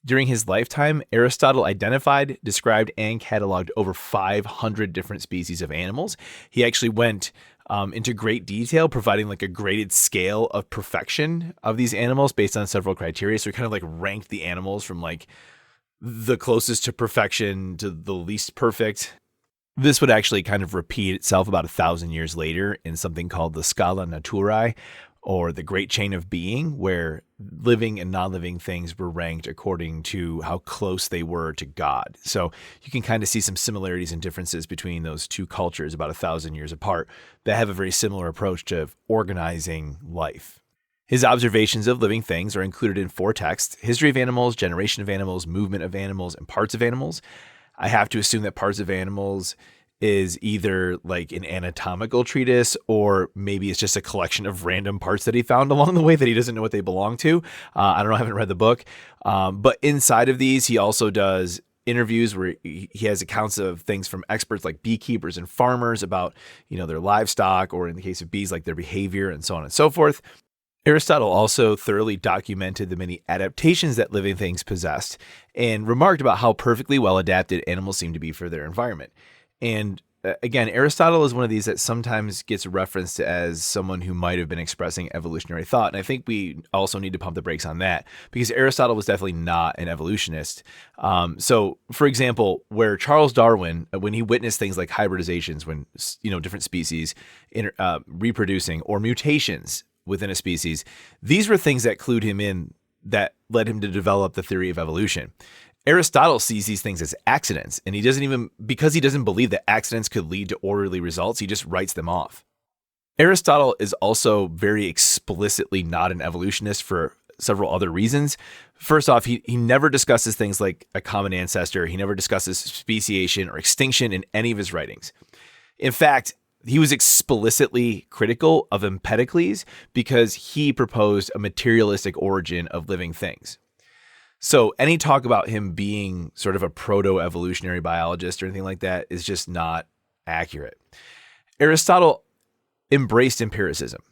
S1: during his lifetime, Aristotle identified, described, and cataloged over 500 different species of animals. He actually went into great detail, providing like a graded scale of perfection of these animals based on several criteria. So he kind of like ranked the animals from like the closest to perfection to the least perfect. This would actually kind of repeat itself about 1,000 years later in something called the Scala Naturae, or the Great Chain of Being, where living and non-living things were ranked according to how close they were to God. So you can kind of see some similarities and differences between those two cultures about 1,000 years apart that have a very similar approach to organizing life. His observations of living things are included in 4 texts: History of Animals, Generation of Animals, Movement of Animals, and Parts of Animals. I have to assume that Parts of Animals is either like an anatomical treatise, or maybe it's just a collection of random parts that he found along the way that he doesn't know what they belong to. I don't know, I haven't read the book. But inside of these, he also does interviews where he has accounts of things from experts like beekeepers and farmers about, their livestock, or in the case of bees, like their behavior and so on and so forth. Aristotle also thoroughly documented the many adaptations that living things possessed, and remarked about how perfectly well adapted animals seem to be for their environment. And again, Aristotle is one of these that sometimes gets referenced as someone who might have been expressing evolutionary thought. And I think we also need to pump the brakes on that because Aristotle was definitely not an evolutionist. So, for example, where Charles Darwin, when he witnessed things like hybridizations, when, different species reproducing or mutations within a species, these were things that clued him in that led him to develop the theory of evolution. Aristotle sees these things as accidents, and because he doesn't believe that accidents could lead to orderly results, he just writes them off. Aristotle is also very explicitly not an evolutionist for several other reasons. First off, he never discusses things like a common ancestor. He never discusses speciation or extinction in any of his writings. In fact, he was explicitly critical of Empedocles because he proposed a materialistic origin of living things. So any talk about him being sort of a proto-evolutionary biologist or anything like that is just not accurate. Aristotle embraced empiricism,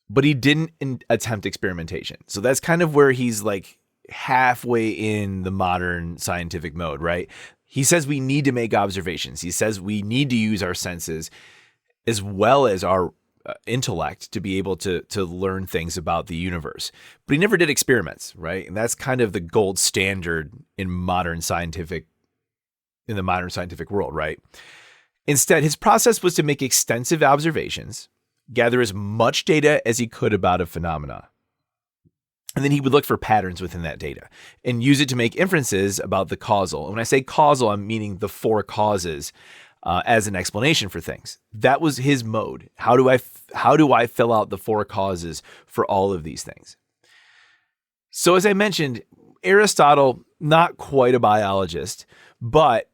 S1: but he didn't attempt experimentation. So that's kind of where he's like halfway in the modern scientific mode, right? He says we need to make observations. He says we need to use our senses as well as our intellect to be able to learn things about the universe. But he never did experiments, right? And that's kind of the gold standard in the modern scientific world, right? Instead, his process was to make extensive observations, gather as much data as he could about a phenomena, and then he would look for patterns within that data and use it to make inferences about the causal. And when I say causal, I'm meaning the four causes as an explanation for things. That was his mode. How do I fill out the four causes for all of these things? So as I mentioned, Aristotle, not quite a biologist, but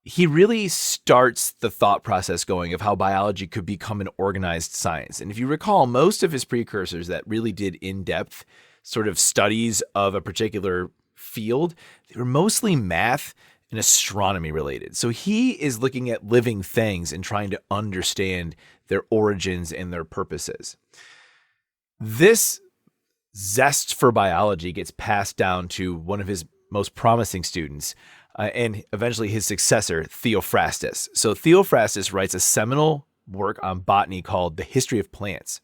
S1: he really starts the thought process going of how biology could become an organized science. And if you recall, most of his precursors that really did in-depth sort of studies of a particular field, they were mostly math and astronomy related. So he is looking at living things and trying to understand their origins and their purposes. This zest for biology gets passed down to one of his most promising students, and eventually his successor, Theophrastus. So Theophrastus writes a seminal work on botany called The History of Plants.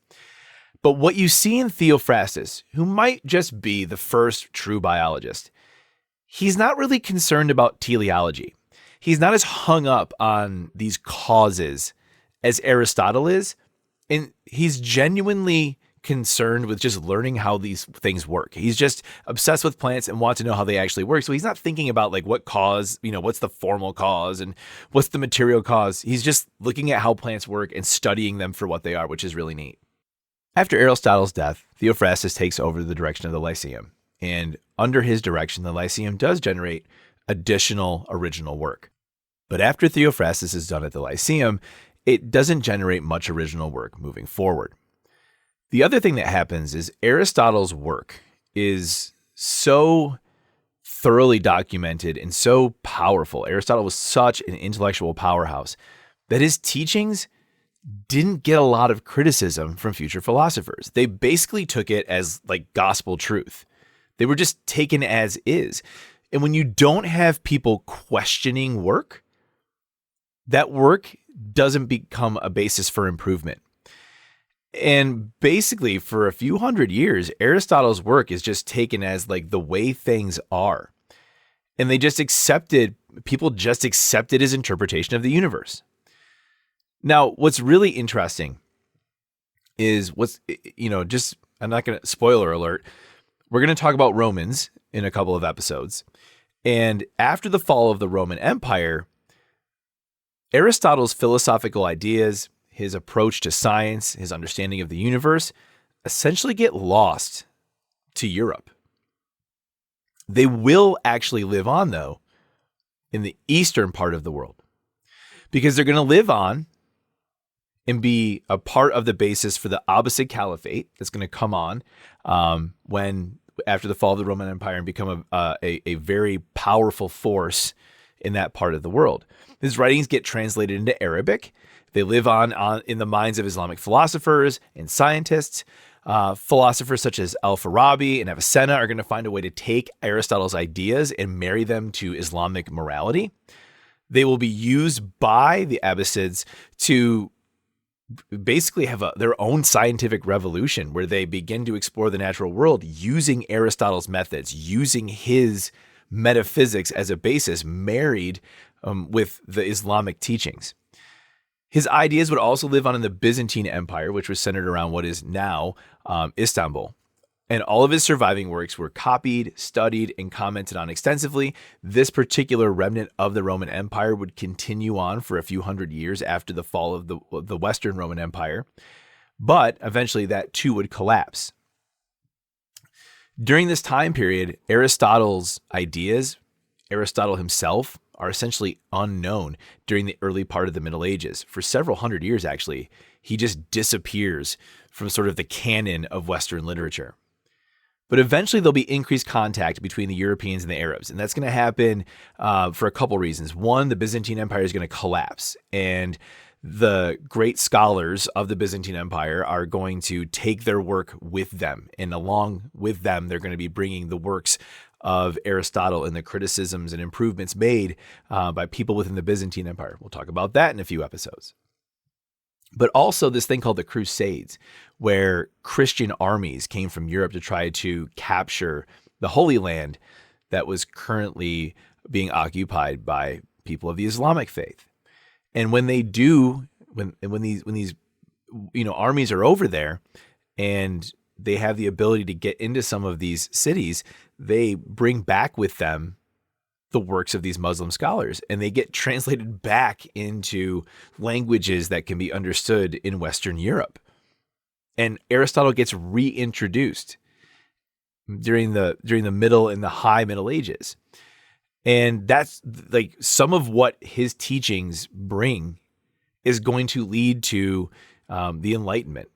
S1: But what you see in Theophrastus, who might just be the first true biologist, he's not really concerned about teleology. He's not as hung up on these causes as Aristotle is. And he's genuinely concerned with just learning how these things work. He's just obsessed with plants and wants to know how they actually work. So he's not thinking about like what cause, what's the formal cause and what's the material cause. He's just looking at how plants work and studying them for what they are, which is really neat. After Aristotle's death, Theophrastus takes over the direction of the Lyceum. And under his direction, the Lyceum does generate additional original work. But after Theophrastus is done at the Lyceum, it doesn't generate much original work moving forward. The other thing that happens is Aristotle's work is so thoroughly documented and so powerful. Aristotle was such an intellectual powerhouse that his teachings didn't get a lot of criticism from future philosophers. They basically took it as like gospel truth. They were just taken as is. And when you don't have people questioning work, that work doesn't become a basis for improvement. And basically, for a few hundred years, Aristotle's work is just taken as like the way things are. And people just accepted his interpretation of the universe. Now, what's really interesting is I'm not going to, spoiler alert, we're going to talk about Romans in a couple of episodes. And after the fall of the Roman Empire, Aristotle's philosophical ideas, his approach to science, his understanding of the universe, essentially get lost to Europe. They will actually live on, though, in the eastern part of the world, because they're going to live on and be a part of the basis for the Abbasid Caliphate that's going to come on after the fall of the Roman Empire and become a very powerful force in that part of the world. His writings get translated into Arabic. They live on in the minds of Islamic philosophers and scientists. Philosophers such as Al-Farabi and Avicenna are going to find a way to take Aristotle's ideas and marry them to Islamic morality. They will be used by the Abbasids to basically have their own scientific revolution where they begin to explore the natural world using Aristotle's methods, using his metaphysics as a basis, married with the Islamic teachings. His ideas would also live on in the Byzantine Empire, which was centered around what is now Istanbul. And all of his surviving works were copied, studied, and commented on extensively. This particular remnant of the Roman Empire would continue on for a few hundred years after the fall of the Western Roman Empire. But eventually that too would collapse. During this time period, Aristotle's ideas, Aristotle himself, are essentially unknown during the early part of the Middle Ages. For several hundred years, actually, he just disappears from sort of the canon of Western literature. But eventually there'll be increased contact between the Europeans and the Arabs. And that's going to happen for a couple reasons. One, the Byzantine Empire is going to collapse. And the great scholars of the Byzantine Empire are going to take their work with them. And along with them, they're going to be bringing the works of Aristotle and the criticisms and improvements made by people within the Byzantine Empire. We'll talk about that in a few episodes. But also this thing called the Crusades, where Christian armies came from Europe to try to capture the Holy Land that was currently being occupied by people of the Islamic faith. And when they do, when these armies are over there and they have the ability to get into some of these cities, they bring back with them the works of these Muslim scholars, and they get translated back into languages that can be understood in Western Europe. And Aristotle gets reintroduced during the middle and the high Middle Ages. And that's like some of what his teachings bring is going to lead to the Enlightenment.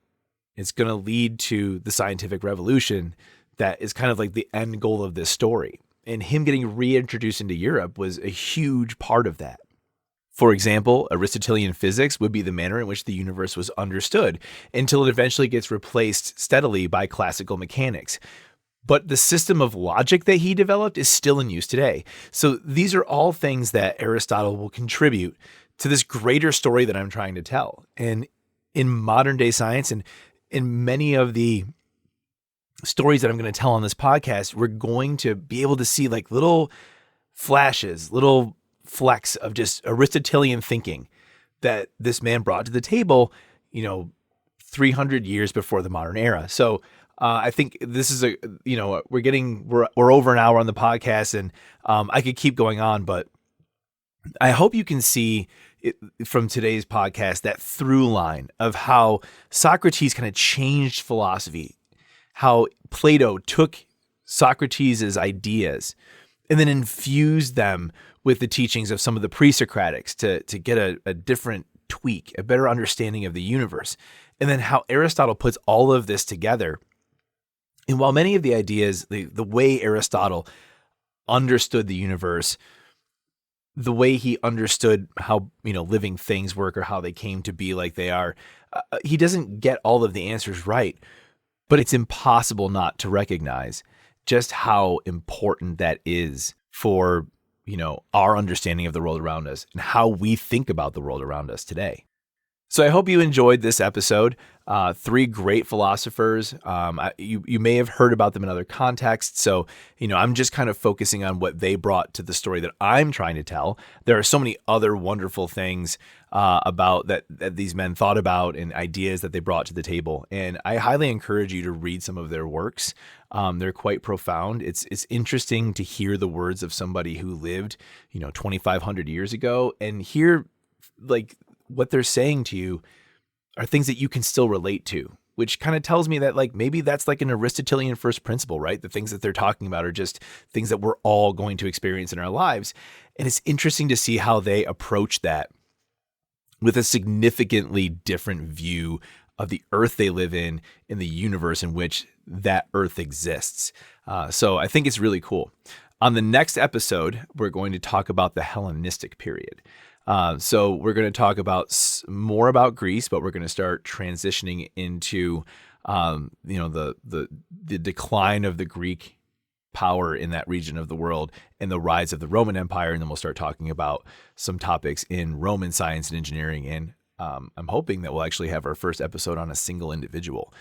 S1: It's going to lead to the scientific revolution that is kind of like the end goal of this story. And him getting reintroduced into Europe was a huge part of that. For example, Aristotelian physics would be the manner in which the universe was understood until it eventually gets replaced steadily by classical mechanics. But the system of logic that he developed is still in use today. So these are all things that Aristotle will contribute to this greater story that I'm trying to tell. And in modern day science and in many of the stories that I'm going to tell on this podcast, we're going to be able to see like little flashes, little flecks of just Aristotelian thinking that this man brought to the table, 300 years before the modern era. So I think this is we're over an hour on the podcast, and I could keep going on, but I hope you can see from today's podcast that through line of how Socrates kind of changed philosophy, how Plato took Socrates' ideas and then infused them with the teachings of some of the pre-Socratics to get a different tweak, a better understanding of the universe. And then how Aristotle puts all of this together. And while many of the ideas, the way Aristotle understood the universe, the way he understood how, living things work or how they came to be like they are, he doesn't get all of the answers right. But it's impossible not to recognize just how important that is for, our understanding of the world around us and how we think about the world around us today. So I hope you enjoyed this episode. 3 great philosophers. You may have heard about them in other contexts. So, I'm just kind of focusing on what they brought to the story that I'm trying to tell. There are so many other wonderful things about that these men thought about and ideas that they brought to the table. And I highly encourage you to read some of their works. They're quite profound. It's interesting to hear the words of somebody who lived, 2,500 years ago, and hear like what they're saying to you are things that you can still relate to, which kind of tells me that like maybe that's like an Aristotelian first principle, right? The things that they're talking about are just things that we're all going to experience in our lives. And it's interesting to see how they approach that with a significantly different view of the earth they live in the universe in which that earth exists. So I think it's really cool. On the next episode, we're going to talk about the Hellenistic period. So we're going to talk more about Greece, but we're going to start transitioning into, the decline of the Greek power in that region of the world and the rise of the Roman Empire. And then we'll start talking about some topics in Roman science and engineering. And I'm hoping that we'll actually have our first episode on a single individual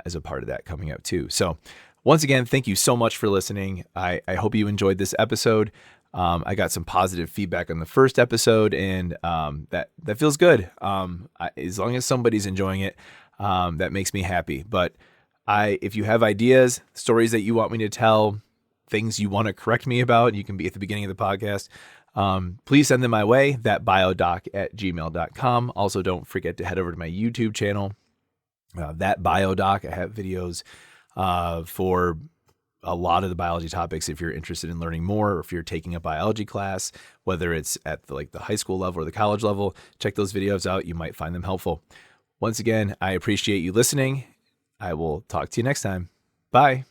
S1: as a part of that coming out too. So once again, thank you so much for listening. I hope you enjoyed this episode. I got some positive feedback on the first episode, and that feels good. As long as somebody's enjoying it, that makes me happy. But if you have ideas, stories that you want me to tell, things you want to correct me about, you can be at the beginning of the podcast. Please send them my way, thatbiodoc@gmail.com. Also, don't forget to head over to my YouTube channel, That Biodoc. I have videos for a lot of the biology topics. If you're interested in learning more, or if you're taking a biology class, whether it's at the high school level or the college level, check those videos out. You might find them helpful. Once again, I appreciate you listening. I will talk to you next time. Bye.